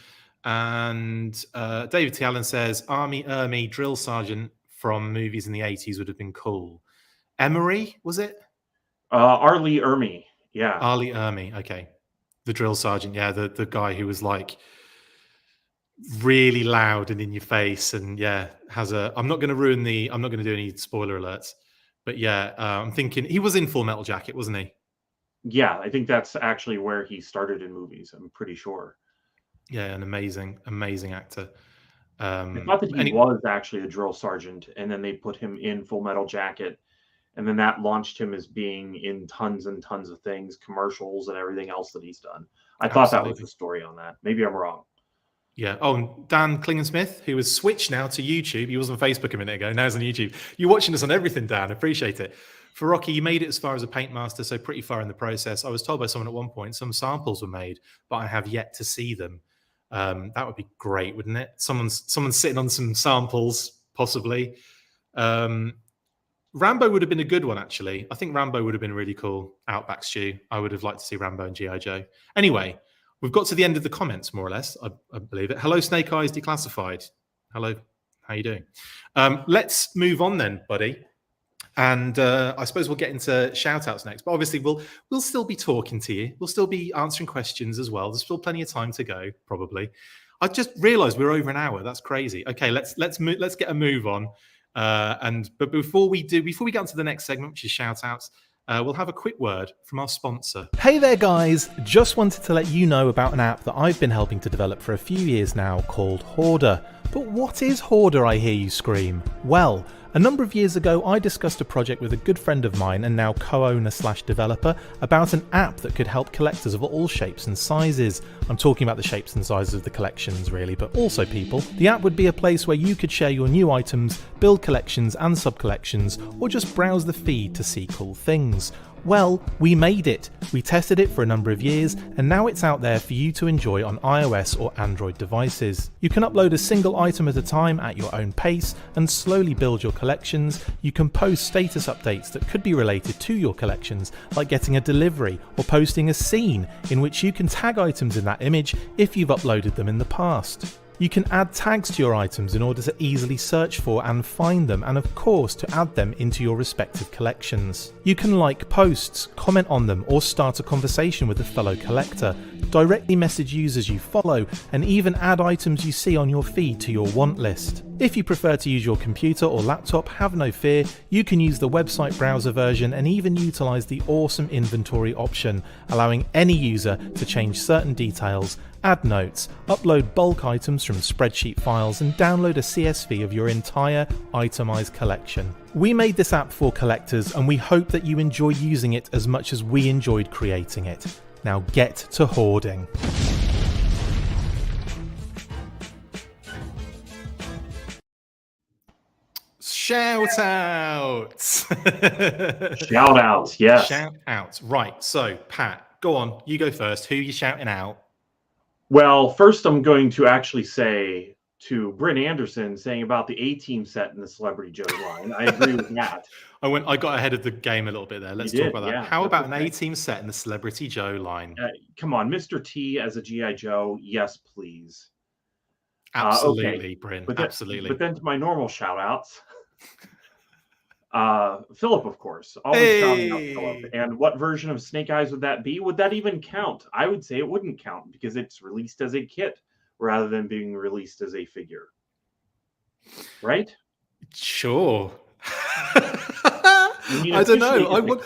And David T. Allen says, Army drill sergeant from movies in the 80s would have been cool. Emery, was it? R. Lee Ermey. Yeah. R. Lee Ermey. Okay. The drill sergeant. Yeah. The guy who was like really loud and in your face. And yeah, I'm not going to do any spoiler alerts, but yeah, I'm thinking he was in Full Metal Jacket, wasn't he? Yeah. I think that's actually where he started in movies. I'm pretty sure. Yeah, an amazing actor. I thought that he was actually a drill sergeant, and then they put him in Full Metal Jacket, and then that launched him as being in tons and tons of things, commercials and everything else that he's done. I thought that was the story on that. Maybe I'm wrong. Yeah. Oh, and Dan Klingensmith, who has switched now to YouTube. He was on Facebook a minute ago. Now he's on YouTube. You're watching us on everything, Dan. Appreciate it. For Rocky, you made it as far as a paint master, so pretty far in the process. I was told by someone at one point some samples were made, but I have yet to see them. That would be great, wouldn't it? Someone's sitting on some samples, possibly. Rambo would have been a good one, actually. I think Rambo would have been really cool. Outback Stew. I would have liked to see Rambo and G.I. Joe. Anyway, we've got to the end of the comments, more or less. I believe it. Hello, Snake Eyes Declassified. Hello. How you doing? Let's move on then, buddy. And I suppose we'll get into shout-outs next. But obviously, we'll still be talking to you. We'll still be answering questions as well. There's still plenty of time to go, probably. I just realized we're over an hour. That's crazy. Okay, let's get a move on. But before we get into the next segment, which is shout outs, we'll have a quick word from our sponsor. Hey there, guys. Just wanted to let you know about an app that I've been helping to develop for a few years now called HOARDAR. But what is HOARDAR, I hear you scream? Well, a number of years ago, I discussed a project with a good friend of mine and now co-owner/developer about an app that could help collectors of all shapes and sizes. I'm talking about the shapes and sizes of the collections, really, but also people. The app would be a place where you could share your new items, build collections and sub-collections, or just browse the feed to see cool things. Well, we made it. We tested it for a number of years, and now it's out there for you to enjoy on iOS or Android devices. You can upload a single item at a time at your own pace and slowly build your collections. You can post status updates that could be related to your collections, like getting a delivery or posting a scene in which you can tag items in that image if you've uploaded them in the past. You can add tags to your items in order to easily search for and find them, and of course to add them into your respective collections. You can like posts, comment on them, or start a conversation with a fellow collector, directly message users you follow, and even add items you see on your feed to your want list. If you prefer to use your computer or laptop, have no fear, you can use the website browser version and even utilise the awesome inventory option, allowing any user to change certain details, add notes, upload bulk items from spreadsheet files, and download a CSV of your entire itemised collection. We made this app for collectors, and we hope that you enjoy using it as much as we enjoyed creating it. Now get to hoarding. Shout outs! Shout outs, yes. Shout outs. Right, so Pat, go on, you go first. Who are you shouting out? Well, first I'm going to actually say to Bryn Anderson saying about the A-Team set in the Celebrity Joe line. I agree with that. I got ahead of the game a little bit there. Let's talk about that. Yeah, how about an A-Team set in the Celebrity Joe line? Come on, Mr. T as a G.I. Joe. Yes, please. Absolutely, okay. Bryn. Absolutely. But then to my normal shout outs. Philip, of course. Always shouting out Philip. And what version of Snake Eyes would that be? Would that even count? I would say it wouldn't count because it's released as a kit rather than being released as a figure. Right? Sure. I don't know.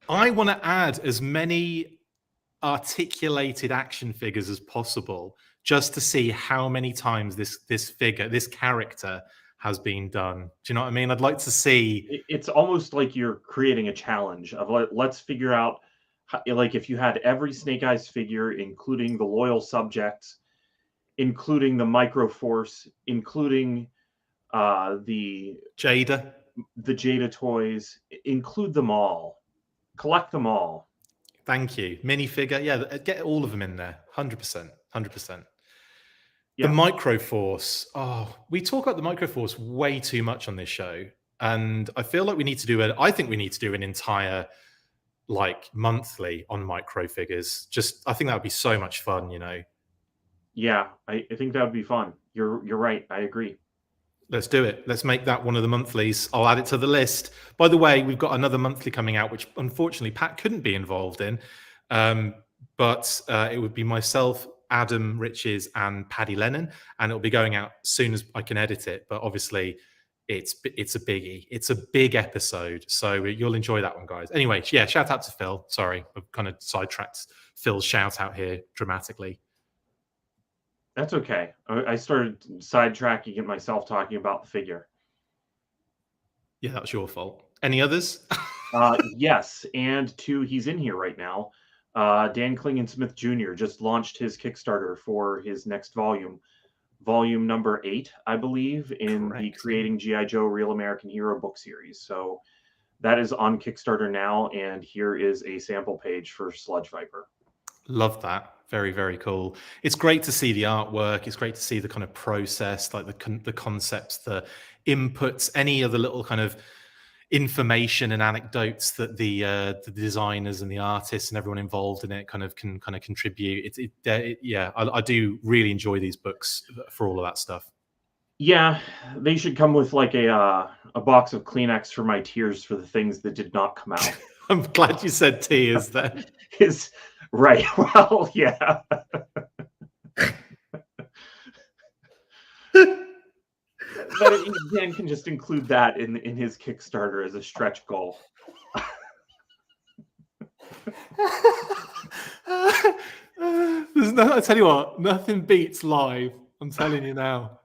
I want to add as many articulated action figures as possible just to see how many times this character has been done. Do you know what I mean? I'd like to see. It's almost like you're creating a challenge of let's figure out like if you had every Snake Eyes figure, including the loyal subjects, including the Microforce, including the Jada toys, include them all, collect them all. Thank you. Minifigure, yeah, get all of them in there. 100%. Yeah. The Microforce. Oh, we talk about the Microforce way too much on this show, and I feel like we need to do I think we need to do an entire monthly on micro figures. I think that would be so much fun, you know. Yeah, I think that would be fun. You're right. I agree. Let's do it. Let's make that one of the monthlies. I'll add it to the list. By the way, we've got another monthly coming out, which unfortunately Pat couldn't be involved in, but it would be myself, Adam Riches, and Paddy Lennon, and it'll be going out as soon as I can edit it. But obviously, it's a biggie. It's a big episode, so you'll enjoy that one, guys. Anyway, yeah, shout out to Phil. Sorry, I've kind of sidetracked Phil's shout out here dramatically. That's okay. I started sidetracking it myself talking about the figure. Yeah, that was your fault. Any others? Yes, and he's in here right now. Dan Klingensmith Jr. just launched his Kickstarter for his next volume number 8, I believe, in the Creating G.I. Joe Real American Hero book series. So that is on Kickstarter now, and here is a sample page for Sludge Viper. Love that. Very, very cool. It's great to see the artwork. It's great to see the kind of process, like the concepts, the inputs, any of the little kind of information and anecdotes that the designers and the artists and everyone involved in it can contribute. Yeah, I do really enjoy these books for all of that stuff. Yeah, they should come with like a box of Kleenex for my tears for the things that did not come out. I'm glad you said tears there. Right. Well, yeah. Dan can just include that in his Kickstarter as a stretch goal. I tell you what, nothing beats live. I'm telling you now.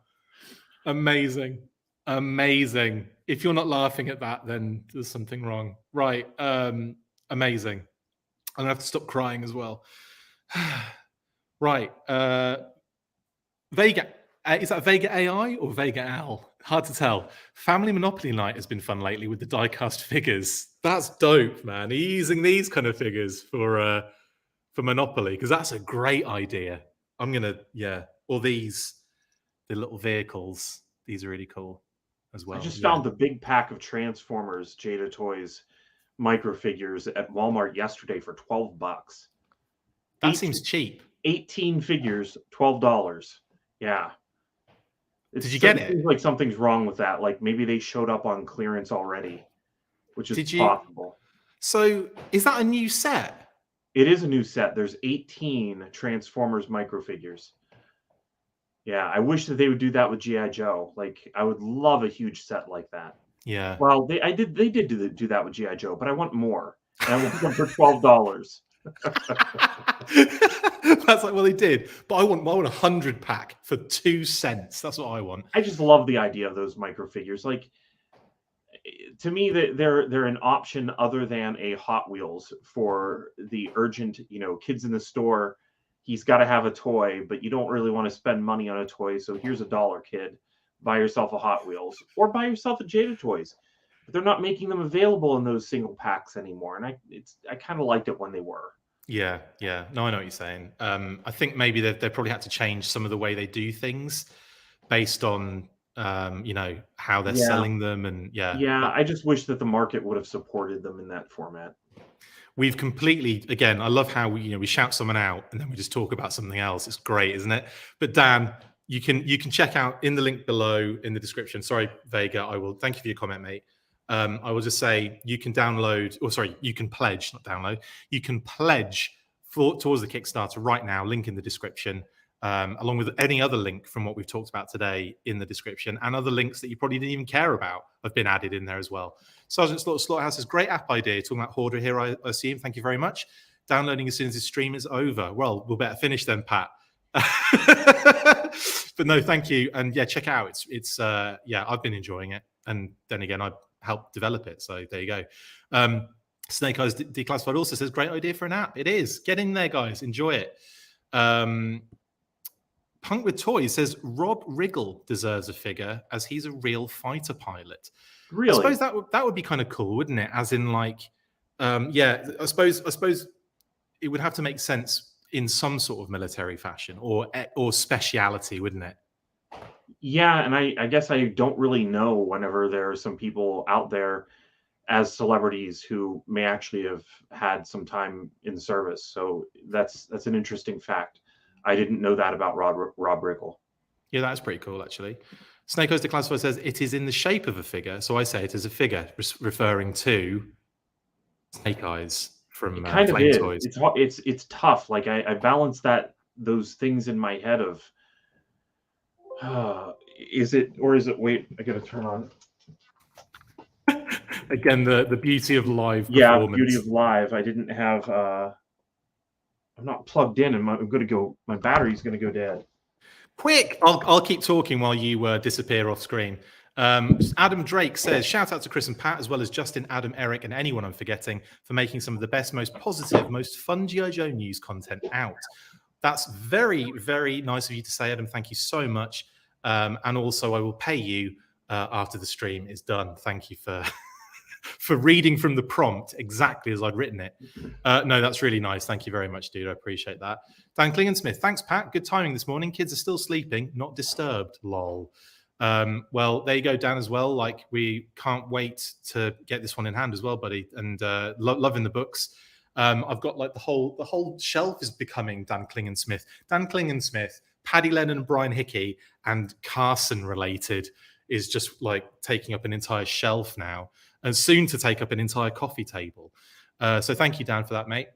Amazing. If you're not laughing at that, then there's something wrong. Right. Amazing. I'm gonna have to stop crying as well. Right. Vega. Is that Vega AI or Vega Al? Hard to tell. Family Monopoly night has been fun lately with the die-cast figures. That's dope, man. Using these kind of figures for Monopoly, because that's a great idea. I'm gonna, or these, the little vehicles. These are really cool as well. I just found the big pack of Transformers Jada Toys micro figures at Walmart yesterday for $12. That seems cheap. 18 figures, $12. Yeah. Did you get it? Seems like something's wrong with that. Like maybe they showed up on clearance already, which is possible. So is that a new set? It is a new set. There's 18 Transformers micro figures. Yeah, I wish that they would do that with G.I. Joe. Like, I would love a huge set like that. Yeah. Well, they did do that with G.I. Joe, but I want more. And I want them for $12. That's like, well, they did, but I want a 100-pack for 2 cents. That's what I want. I just love the idea of those micro figures. Like, to me, they're an option other than a Hot Wheels for the urgent, kids in the store. He's got to have a toy, but you don't really want to spend money on a toy. So here's $1, kid. Buy yourself a Hot Wheels or buy yourself a Jada Toys. But they're not making them available in those single packs anymore. And I kind of liked it when they were. Yeah. No, I know what you're saying. I think maybe they probably had to change some of the way they do things based on how they're selling them. And I just wish that the market would have supported them in that format. We've completely, again, I love how we shout someone out and then we just talk about something else. It's great, isn't it? But Dan, you can check out in the link below in the description. Sorry, Vega, I will thank you for your comment, mate. I will just say you can download, you can pledge, not download. You can pledge towards the Kickstarter right now, link in the description, along with any other link from what we've talked about today in the description, and other links that you probably didn't even care about have been added in there as well. Sergeant Slaughterhouse's great app idea, talking about Hoarder here, I assume. Thank you very much. Downloading as soon as this stream is over. Well, we'll better finish then, Pat. But no, thank you. And check it out. It's I've been enjoying it. And then again, I helped develop it. So there you go. Snake Eyes Declassified also says, great idea for an app. It is. Get in there, guys. Enjoy it. Punk with Toys says Rob Riggle deserves a figure as he's a real fighter pilot. Really? I suppose that would be kind of cool, wouldn't it? As in, like, I suppose it would have to make sense in some sort of military fashion or speciality, wouldn't it? Yeah, and I guess I don't really know whenever there are some people out there as celebrities who may actually have had some time in service. So that's an interesting fact. I didn't know that about Rob Riggle. Yeah, that's pretty cool, actually. Snake Eyes Declassified says it is in the shape of a figure, so I say it is a figure, referring to Snake Eyes from Flame Toys. It's tough. Like I balance those things in my head of is it or is it? Wait, I gotta turn on. Again, the beauty of live performance. Yeah, beauty of live. I didn't have. I'm not plugged in, and my battery's gonna go dead. Quick! I'll keep talking while you disappear off screen. Adam Drake says, shout out to Chris and Pat, as well as Justin, Adam, Eric, and anyone I'm forgetting for making some of the best, most positive, most fun G.I. Joe news content out. That's very, very nice of you to say, Adam. Thank you so much. And also, I will pay you after the stream is done. Thank you for for reading from the prompt exactly as I'd written it. No, that's really nice. Thank you very much, dude. I appreciate that. Dan Klingensmith, thanks, Pat. Good timing this morning. Kids are still sleeping, not disturbed. Lol. Well, there you go, Dan, as well. Like, we can't wait to get this one in hand as well, buddy. And loving the books. I've got like the whole shelf is becoming Dan Klingensmith. Dan Klingensmith, Paddy Lennon and Brian Hickey, and Carson related is just like taking up an entire shelf now, and soon to take up an entire coffee table. So thank you, Dan, for that, mate.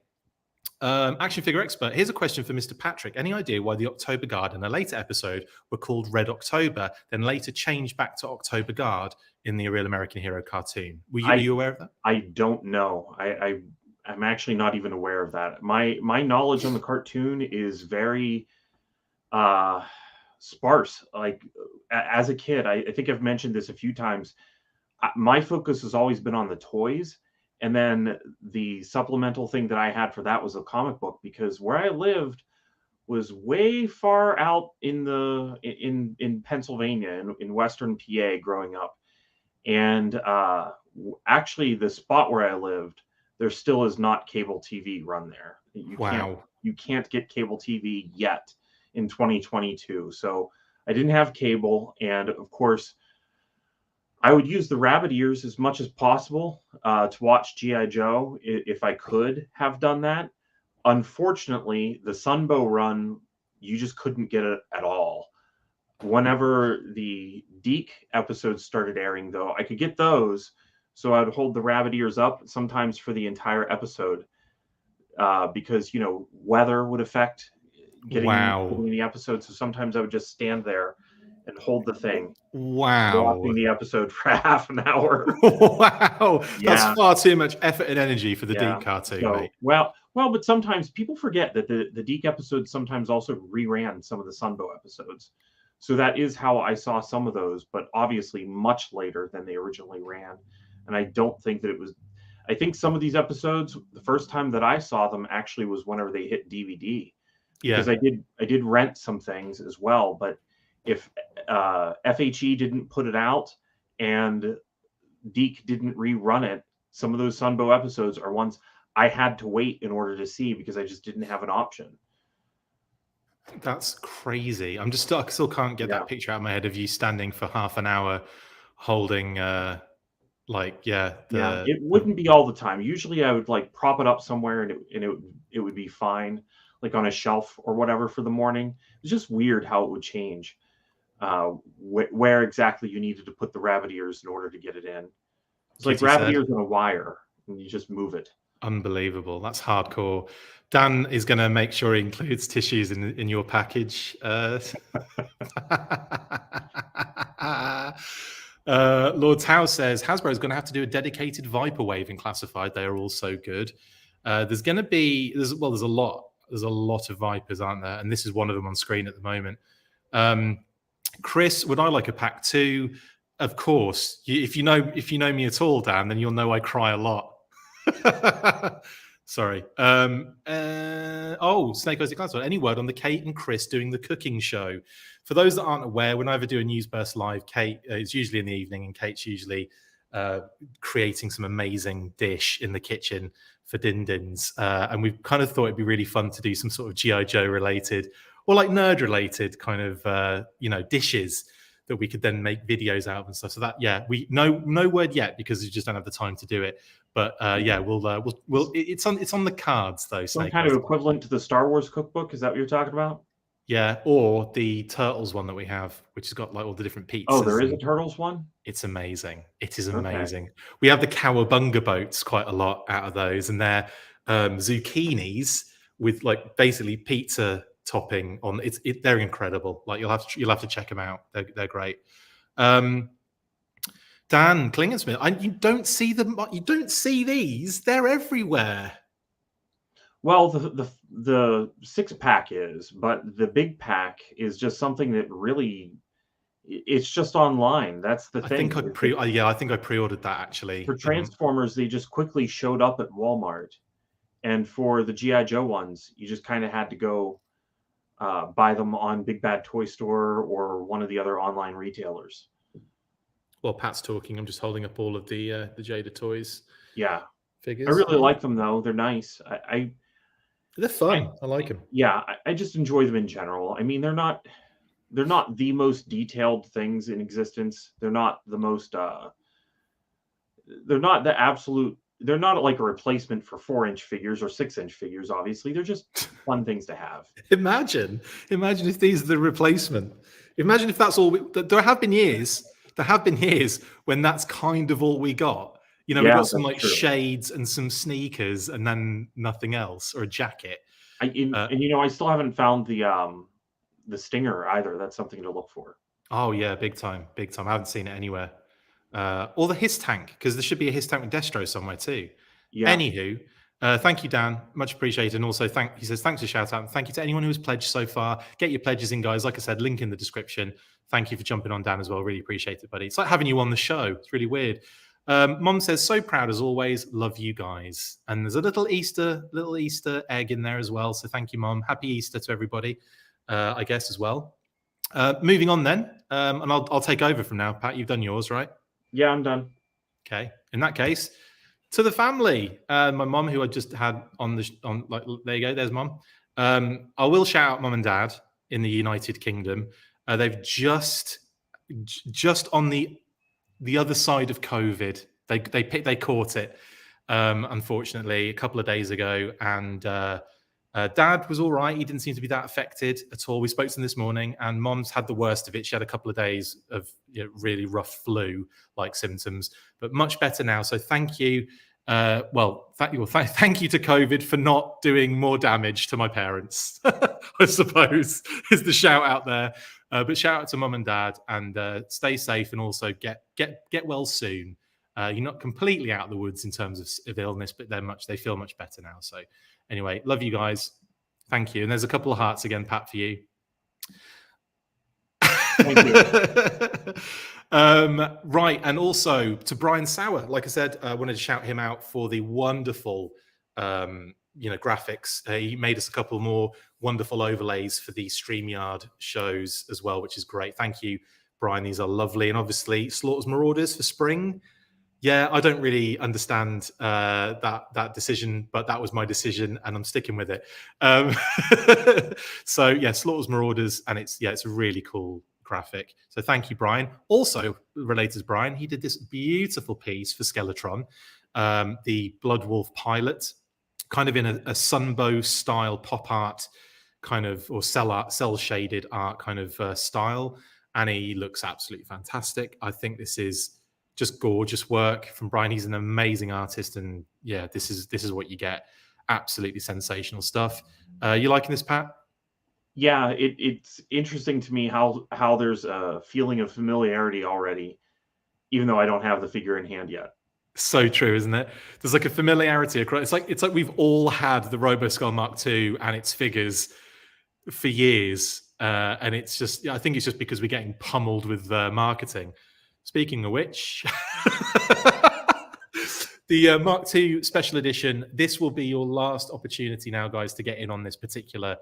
Action figure expert. Here's a question for Mr. Patrick. Any idea why the October Guard in a later episode were called Red October, then later changed back to October Guard in the Real American Hero cartoon? Are you aware of that? I don't know. I'm actually not even aware of that. My knowledge on the cartoon is very sparse. Like as a kid, I think I've mentioned this a few times. My focus has always been on the toys. And then the supplemental thing that I had for that was a comic book, because where I lived was way far out in Pennsylvania, in Western PA growing up. And actually the spot where I lived, there still is not cable TV run there. You can't get cable TV yet in 2022. So I didn't have cable. And of course, I would use the rabbit ears as much as possible to watch G.I. Joe if I could have done that. Unfortunately, the Sunbow run, you just couldn't get it at all. Whenever the Deke episodes started airing, though, I could get those. So I would hold the rabbit ears up sometimes for the entire episode because, weather would affect getting the episode. So sometimes I would just stand there and hold the thing. Watching the episode for half an hour. That's far too much effort and energy for the Deke cartoon. So, well, but sometimes people forget that the Deke episodes sometimes also reran some of the Sunbow episodes. So that is how I saw some of those, but obviously much later than they originally ran. And I don't think that it was. I think some of these episodes, the first time that I saw them actually was whenever they hit DVD. Because I did rent some things as well, but if FHE didn't put it out and Deke didn't rerun it, some of those Sunbow episodes are ones I had to wait in order to see because I just didn't have an option. That's crazy. I still can't get that picture out of my head of you standing for half an hour holding it wouldn't be all the time. Usually I would like prop it up somewhere and it would be fine, like on a shelf or whatever for the morning. It's just weird how it would change. Where exactly you needed to put the rabbit ears in order to get it in. It's like rabbit ears on a wire, and you just move it. Unbelievable. That's hardcore. Dan is going to make sure he includes tissues in your package. Lord Tao says Hasbro is going to have to do a dedicated Viper wave in classified. They are all so good. There's a lot of Vipers, aren't there? And this is one of them on screen at the moment. Chris, would I like a pack too? Of course. If you know me at all, Dan, then you'll know I cry a lot. Sorry. Snake Eyes Class. Any word on the Kate and Chris doing the cooking show? For those that aren't aware, when I ever do a Newsburst Live, Kate is usually in the evening, and Kate's usually creating some amazing dish in the kitchen for Din Dins. And we've kind of thought it'd be really fun to do some sort of G.I. Joe related or like nerd related kind of dishes that we could then make videos out of and stuff. So that we no word yet because we just don't have the time to do it. But we'll it's on the cards though. Some kind of equivalent to the Star Wars cookbook. Is that what you're talking about? Yeah, or the Turtles one that we have, which has got like all the different pizzas. Oh, there is a Turtles one? It's amazing. It is amazing. Okay. We have the cowabunga boats quite a lot out of those, and they're zucchinis with like basically pizza topping on it. They're incredible. Like you'll have to check them out. They're great. Dan Klingensmith, you don't see them. You don't see these. They're everywhere. Well, the 6-pack is, but the big pack is just something that really, it's just online. That's the thing. I think I pre-ordered that actually. For Transformers, they just quickly showed up at Walmart, and for the G.I. Joe ones, you just kind of had to go buy them on Big Bad Toy Store or one of the other online retailers. Well, Pat's talking. I'm just holding up all of the Jada Toys. Yeah, figures. I really like them though. They're nice. They're fun. I like them. Yeah, I just enjoy them in general. I mean, they're not the most detailed things in existence. They're not the most. They're not the absolute. They're not like a replacement for 4-inch figures or 6-inch figures. Obviously, they're just fun things to have. Imagine if these are the replacement. Imagine if that's all. There have been years when that's kind of all we got. You know, we Yeah, got some that's like true. shades and some sneakers, and then nothing else, or a jacket. And you know, I still haven't found the stinger either. That's something to look for. Oh yeah, big time, big time. I haven't seen it anywhere. Or the his tank, because there should be a his tank with Destro somewhere too. Yeah. Anywho, thank you, Dan. Much appreciated. And also, he says thanks for shout out. And thank you to anyone who has pledged so far. Get your pledges in, guys. Like I said, link in the description. Thank you for jumping on, Dan, as well. Really appreciate it, buddy. It's like having you on the show. It's really weird. Mom says, so proud as always. Love you guys. And there's a little Easter egg in there as well. So thank you, Mom. Happy Easter to everybody, I guess, as well. Moving on then, and I'll take over from now. Pat, you've done yours, right? Yeah, I'm done. Okay. In that case, to the family, my mom, who I just had on there you go. There's Mom. I will shout out Mom and Dad in the United Kingdom. They've just on the other side of COVID. They caught it, unfortunately, a couple of days ago, and Dad was all right. He didn't seem to be that affected at all. We spoke to him this morning, and Mom's had the worst of it. She had a couple of days of really rough flu-like symptoms, but much better now. So thank you. Thank you to COVID for not doing more damage to my parents, I suppose, is the shout out there. But shout out to Mum and Dad, and stay safe, and also get well soon. You're not completely out of the woods in terms of illness, but they feel much better now. So anyway, love you guys. Thank you. And there's a couple of hearts again, Pat, for you. Thank you. Right. And also to Brian Sauer, like I said, I wanted to shout him out for the wonderful, graphics. He made us a couple more wonderful overlays for the StreamYard shows as well, which is great. Thank you, Brian. These are lovely. And obviously Slaughter's Marauders for spring. Yeah, I don't really understand that decision, but that was my decision, and I'm sticking with it. So yeah, Slaughter's Marauders, and it's a really cool graphic. So thank you, Brian. Also related to Brian, he did this beautiful piece for Skeletron, the Bloodwolf pilot, kind of in a Sunbow style pop art kind of, or cell shaded art kind of style, and he looks absolutely fantastic. I think this is just gorgeous work from Brian. He's an amazing artist, and yeah, this is what you get. Absolutely sensational stuff. You liking this, Pat? Yeah, it's interesting to me how there's a feeling of familiarity already, even though I don't have the figure in hand yet. So true, isn't it? There's like a familiarity across. It's like we've all had the RoboSkull Mark II and its figures for years, and it's just, I think it's just because we're getting pummeled with marketing. Speaking of which, the Mark II Special Edition, this will be your last opportunity now, guys, to get in on this particular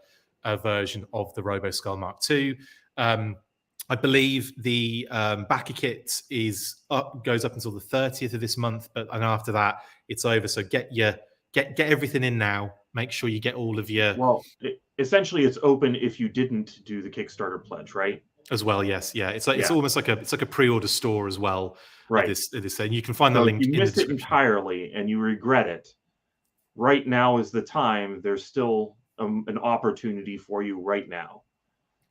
version of the RoboSkull Mark II. I believe the backer kit goes up until the 30th of this month, and after that, it's over. So get everything in now. Make sure you get all of your... Well, essentially, it's open if you didn't do the Kickstarter pledge, right? As well, yes, yeah. It's almost like a pre-order store as well. Right. This and you can find the link. If you missed it entirely and you regret it, right now is the time. There's still an opportunity for you right now.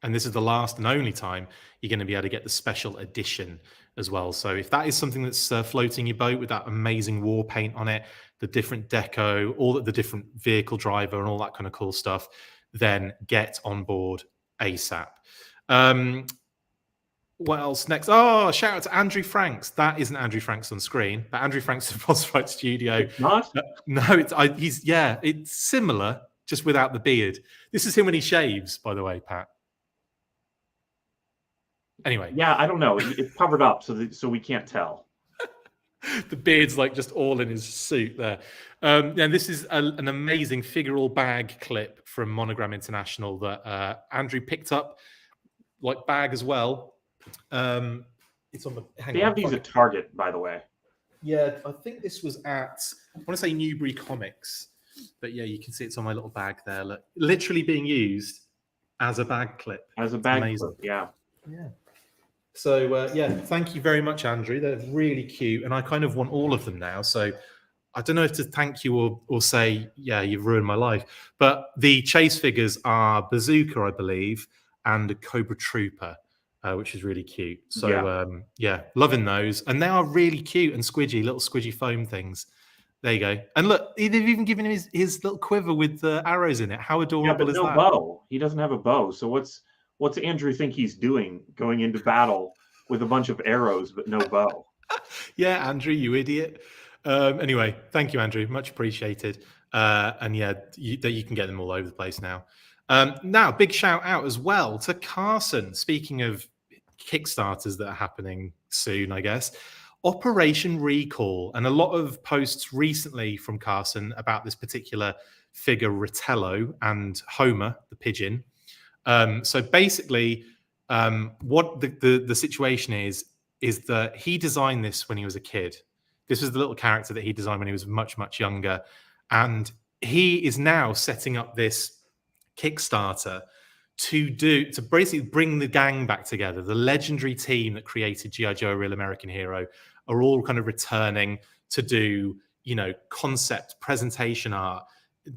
And this is the last and only time you're going to be able to get the special edition as well. So if that is something that's floating your boat with that amazing war paint on it, the different deco, all the different vehicle driver and all that kind of cool stuff, then get on board ASAP. What else next? Oh, shout out to Andrew Franks. That isn't Andrew Franks on screen, but Andrew Franks of Boss Fight Studio. It's not? No, it's similar, just without the beard. This is him when he shaves, by the way, Pat. Anyway. Yeah, I don't know. It's covered up so we can't tell. The beard's like just all in his suit there. And this is an amazing figural bag clip from Monogram International that Andrew picked up, like bag as well. It's on the... They have these at Target, by the way. Yeah, I think this was at, I want to say Newbury Comics. But yeah, you can see it's on my little bag there. Look, literally being used as a bag clip. As a bag clip, yeah. Yeah. So, thank you very much, Andrew. They're really cute. And I kind of want all of them now. So I don't know if to thank you or say, yeah, you've ruined my life. But the chase figures are Bazooka, I believe, and a Cobra Trooper. which is really cute. So Yeah. yeah, loving those. And they are really cute and squidgy, little squidgy foam things. There you go. And look, they've even given him his little quiver with the arrows in it. How Yeah, adorable but is no that? bow. He doesn't have a bow. So what's Andrew think he's doing going into battle with a bunch of arrows but no bow? Yeah, Andrew, you idiot. Anyway, thank you, Andrew. Much appreciated. And yeah, that you can get them all over the place now. Now, big shout out as well to Carson. Speaking of Kickstarters that are happening soon, I guess, Operation Recall, and a lot of posts recently from Carson about this particular figure, Ritello, and Homer, the pigeon. So basically, what the situation is that he designed this when he was a kid. This was the little character that he designed when he was much, much younger. And he is now setting up this Kickstarter to basically bring the gang back together. The legendary team that created G.I. Joe, A Real American Hero, are all kind of returning to do, concept, presentation art,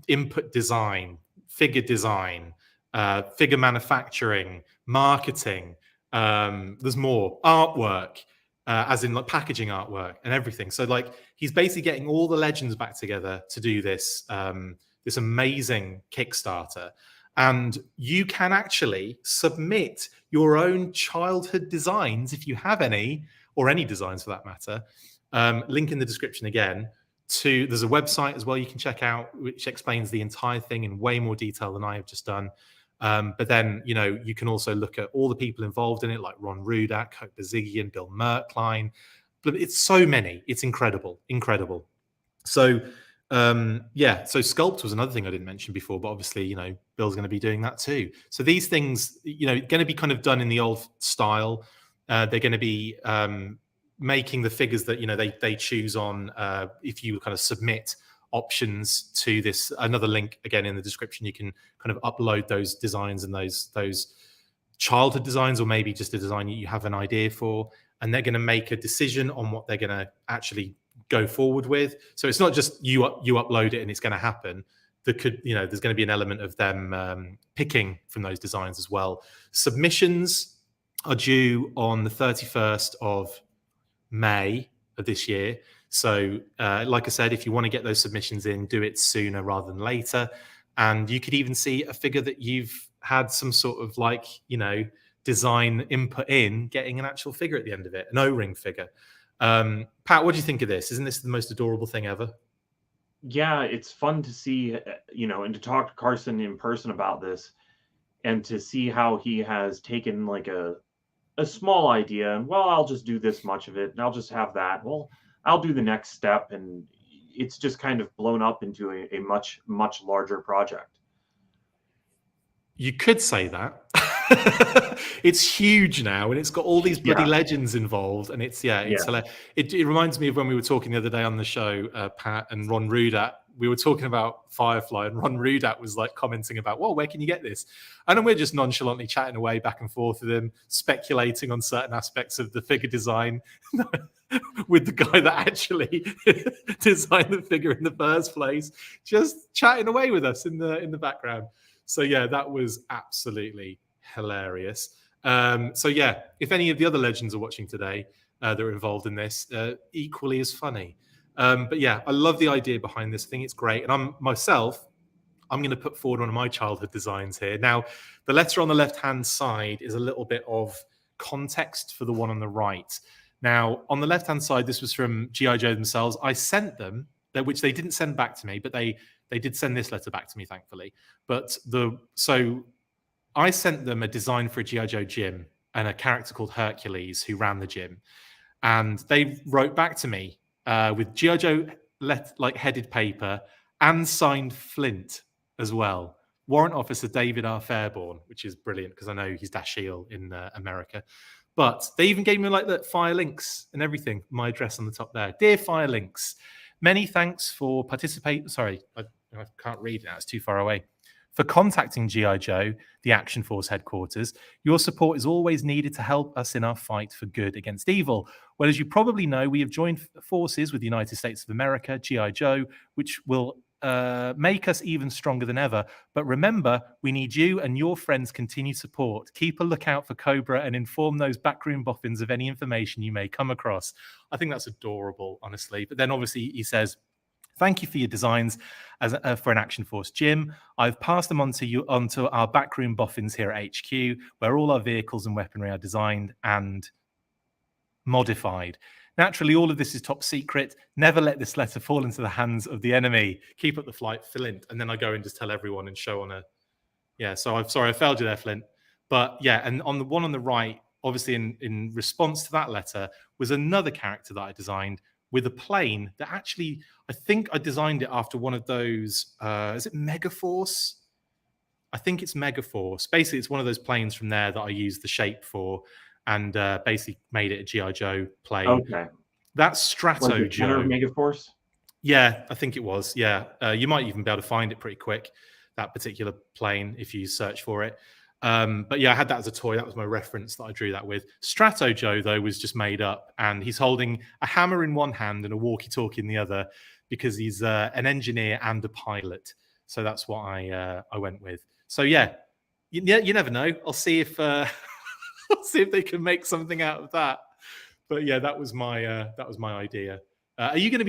input design, figure design, figure manufacturing, marketing. There's more artwork, as in like packaging artwork and everything. So like he's basically getting all the legends back together to do this this amazing Kickstarter. And you can actually submit your own childhood designs if you have any, or any designs for that matter. Link in the description again. There's a website as well you can check out, which explains the entire thing in way more detail than I have just done. But then, you can also look at all the people involved in it, like Ron Rudak, Hope Bazigian, Bill Merkline. But it's so many. It's incredible. So, so Sculpt was another thing I didn't mention before, but obviously, Bill's going to be doing that too. So these things, going to be kind of done in the old style. They're going to be making the figures that, they choose on if you kind of submit options to this. Another link again in the description. You can kind of upload those designs and those childhood designs, or maybe just a design you have an idea for, and they're going to make a decision on what they're going to actually go forward with. So it's not just you upload it and it's going to happen. There's going to be an element of them picking from those designs as well. Submissions are due on the 31st of May of this year. So like I said, if you want to get those submissions in, do it sooner rather than later. And you could even see a figure that you've had some sort of design input in, getting an actual figure at the end of it, an O-ring figure. Pat, what do you think of this? Isn't this the most adorable thing ever? Yeah, it's fun to see, and to talk to Carson in person about this, and to see how he has taken like a small idea and, well, I'll just do this much of it and I'll just have that. Well, I'll do the next step, and it's just kind of blown up into a much, much larger project. You could say that. It's huge now, and it's got all these bloody legends involved, and it's hilarious. It reminds me of when we were talking the other day on the show, Pat and Ron Rudat. We were talking about Firefly, and Ron Rudat was like commenting about, well, where can you get this? And then we're just nonchalantly chatting away back and forth with him, speculating on certain aspects of the figure design with the guy that actually designed the figure in the first place, just chatting away with us in the background. So yeah, that was absolutely hilarious. So yeah, if any of the other legends are watching today that are involved in this, equally as funny. But yeah, I love the idea behind this. I think it's great. And I'm going to put forward one of my childhood designs here. Now, the letter on the left-hand side is a little bit of context for the one on the right. Now, on the left-hand side, this was from G.I. Joe themselves. I sent them, which they didn't send back to me, but they did send this letter back to me, thankfully. So I sent them a design for a G.I. Joe gym and a character called Hercules who ran the gym. And they wrote back to me with G.I. Joe headed paper and signed Flint as well. Warrant Officer David R. Fairborn, which is brilliant because I know he's Dashiell in America. But they even gave me the fire links and everything. My address on the top there. Dear Fire Links, many thanks for participating. Sorry, I can't read it now. It's too far away. For contacting G.I. Joe, the Action Force headquarters. Your support is always needed to help us in our fight for good against evil. Well, as you probably know, we have joined forces with the United States of America, G.I. Joe, which will make us even stronger than ever. But remember, we need you and your friends' continued support. Keep a lookout for Cobra and inform those backroom boffins of any information you may come across. I think that's adorable, honestly. But then obviously he says, thank you for your designs for an Action Force gym. I've passed them onto our backroom boffins here at HQ, where all our vehicles and weaponry are designed and modified. Naturally, all of this is top secret. Never let this letter fall into the hands of the enemy. Keep up the fight, Flint. And then I go and just tell everyone and show on a... Yeah, so I'm sorry, I failed you there, Flint. But yeah, and on the one on the right, obviously in response to that letter, was another character that I designed with a plane that actually, I think I designed it after one of those, is it Megaforce? I think it's Megaforce. Basically, it's one of those planes from there that I used the shape for, and basically made it a G.I. Joe plane. Okay. That's Strato Joe. Megaforce? Yeah, I think it was. Yeah. You might even be able to find it pretty quick, that particular plane, if you search for it. But yeah, I had that as a toy. That was my reference that I drew that with. Strato Joe, though, was just made up, and he's holding a hammer in one hand and a walkie-talkie in the other because he's an engineer and a pilot. So that's what I went with. So yeah, you never know. I'll see if... I'll see if they can make something out of that. But yeah, that was my idea. Are you going to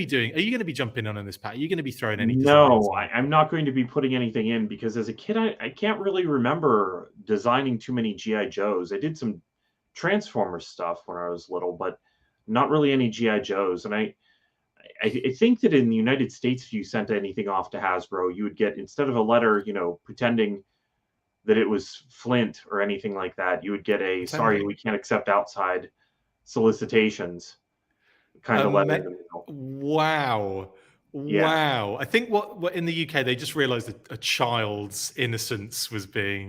be jumping on this, Pat? Are you going to be throwing any designs? No, I'm not going to be putting anything in because as a kid, I can't really remember designing too many G.I. Joes. I did some Transformers stuff when I was little, but not really any G.I. Joes. And I think that in the United States, if you sent anything off to Hasbro, you would get, instead of a letter, pretending that it was Flint or anything like that, you would get a sorry, we can't accept outside solicitations kind of letter. Wow. Yeah. Wow. I think what in the UK, they just realized that a child's innocence was being,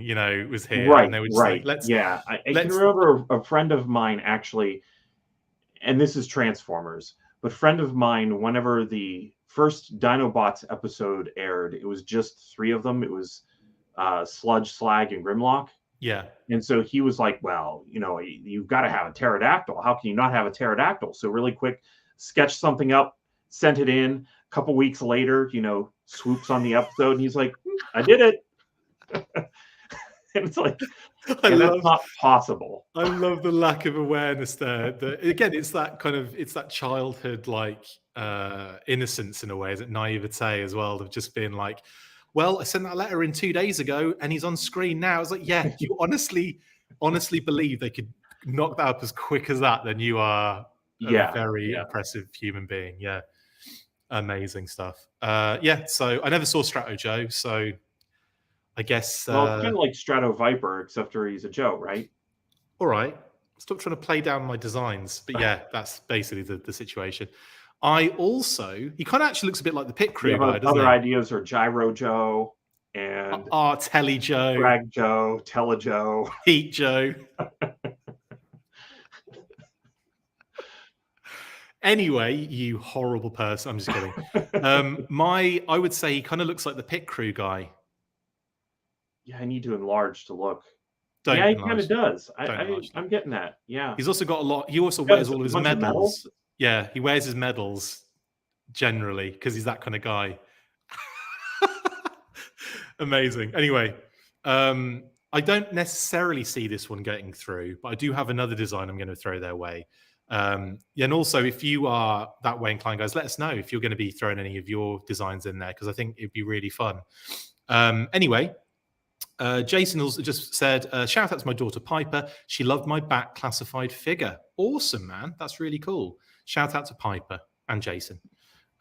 was here. Right. And they were just like, let's. Yeah. I can remember a friend of mine actually, and this is Transformers, but friend of mine, whenever the first Dinobots episode aired, it was just 3 of them. It was Sludge, Slag, and Grimlock. Yeah. And so he was like, well, you've got to have a pterodactyl. How can you not have a pterodactyl? So really quick, sketched something up, sent it in. A couple weeks later, swoops on the episode, and he's like, I did it. And it's like, that's not possible. I love the lack of awareness there. Again, it's that childhood, innocence in a way, is it naivete as well, of just being like, well, I sent that letter in 2 days ago and he's on screen now. I was like, yeah, you honestly believe they could knock that up as quick as that, then you are a very impressive human being. Yeah. Amazing stuff. So I never saw Strato Joe, so I guess... well, it's kind of like Strato Viper, except for he's a Joe, right? All right. Stop trying to play down my designs. But yeah, that's basically the situation. He kind of actually looks a bit like the pit crew guy, doesn't he? Other ideas are Gyro Joe and Telly Joe, Drag Joe, Tele Joe, Heat Joe. Anyway, you horrible person. I'm just kidding. I would say he kind of looks like the pit crew guy. Yeah, I need to enlarge to look. He kind of does. I'm getting that. Yeah. He's also got a lot. He also wears all of his medals. Yeah, he wears his medals generally because he's that kind of guy. Amazing. Anyway, I don't necessarily see this one getting through, but I do have another design I'm going to throw their way. And also, if you are that way inclined, guys, let us know if you're going to be throwing any of your designs in there because I think it'd be really fun. Anyway, Jason also just said, shout out to my daughter Piper. She loved my back classified figure. Awesome, man. That's really cool. Shout out to Piper and Jason.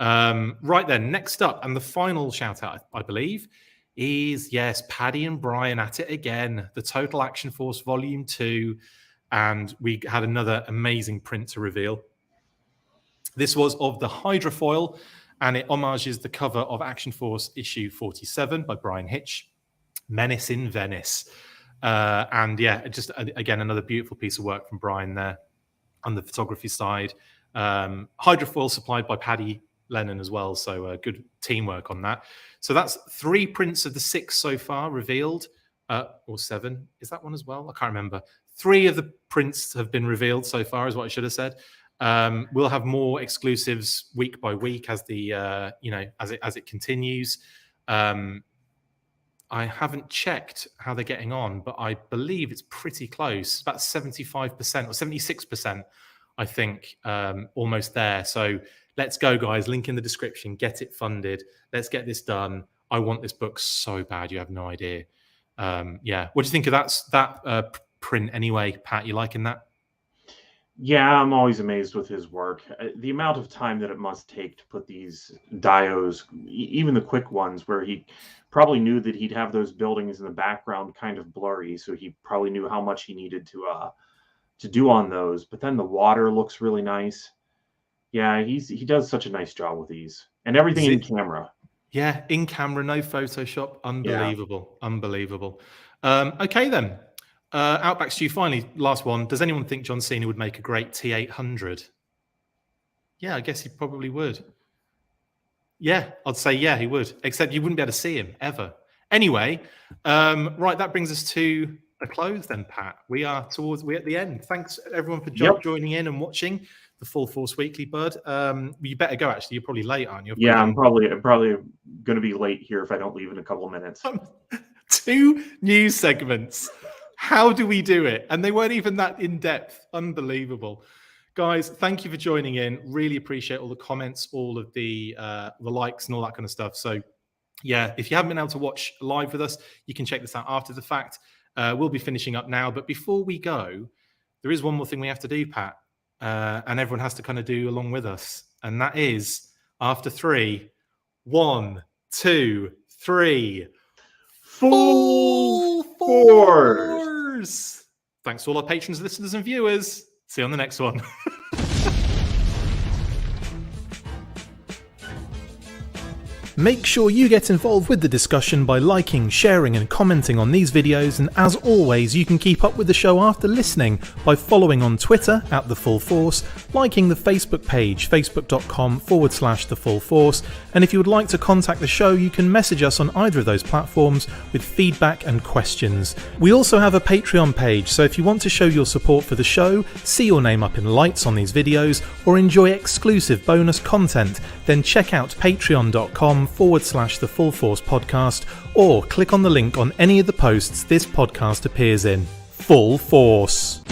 Right then, next up, and the final shout out, I believe, is, yes, Paddy and Brian at it again. The Total Action Force Volume 2. And we had another amazing print to reveal. This was of the Hydra foil, and it homages the cover of Action Force issue 47 by Brian Hitch, Menace in Venice. And yeah, just again, another beautiful piece of work from Brian there on the photography side. Hydra foil supplied by Paddy Lennon as well, so good teamwork on that. So that's 3 prints of the 6 so far revealed, or 7. Is that one as well? I can't remember. 3 of the prints have been revealed so far, is what I should have said. We'll have more exclusives week by week as the as it continues. I haven't checked how they're getting on, but I believe it's pretty close. About 75% or 76%, I think, almost there. So let's go, guys. Link in the description. Get it funded. Let's get this done. I want this book so bad. You have no idea. What do you think of that print anyway, Pat? You liking that? Yeah, I'm always amazed with his work. The amount of time that it must take to put these dios, even the quick ones, where he probably knew that he'd have those buildings in the background kind of blurry, so he probably knew how much he needed to do on those. But then the water looks really nice. Yeah, he does such a nice job with these, and everything in camera. Yeah, in camera, no Photoshop. Unbelievable, unbelievable. Okay then. Outback Stew, finally, last one. Does anyone think John Cena would make a great T800? Yeah, I guess he probably would. Yeah, I'd say yeah, he would. Except you wouldn't be able to see him ever. Anyway, right, that brings us to a close then, Pat. We're at the end. Thanks everyone for joining in and watching the Full Force Weekly, bud. You better go. Actually, you're probably late, aren't you? Yeah, I'm probably going to be late here if I don't leave in a couple of minutes. 2 news segments. How do we do it? And they weren't even that in depth. Unbelievable. Guys, thank you for joining in. Really appreciate all the comments, all of the likes and all that kind of stuff. So yeah, if you haven't been able to watch live with us, you can check this out after the fact. We'll be finishing up now. But before we go, there is one more thing we have to do, Pat. And everyone has to kind of do along with us. And that is after 3, 1, 2, 3. Full Force! Thanks to all our patrons, listeners, and viewers. See you on the next one. Make sure you get involved with the discussion by liking, sharing and commenting on these videos, and as always you can keep up with the show after listening by following on Twitter @TheFullForce, liking the Facebook page facebook.com/TheFullForce, and if you would like to contact the show you can message us on either of those platforms with feedback and questions. We also have a Patreon page, so if you want to show your support for the show, see your name up in lights on these videos, or enjoy exclusive bonus content, then check out patreon.com/The Full Force Podcast, or click on the link on any of the posts this podcast appears in. Full Force!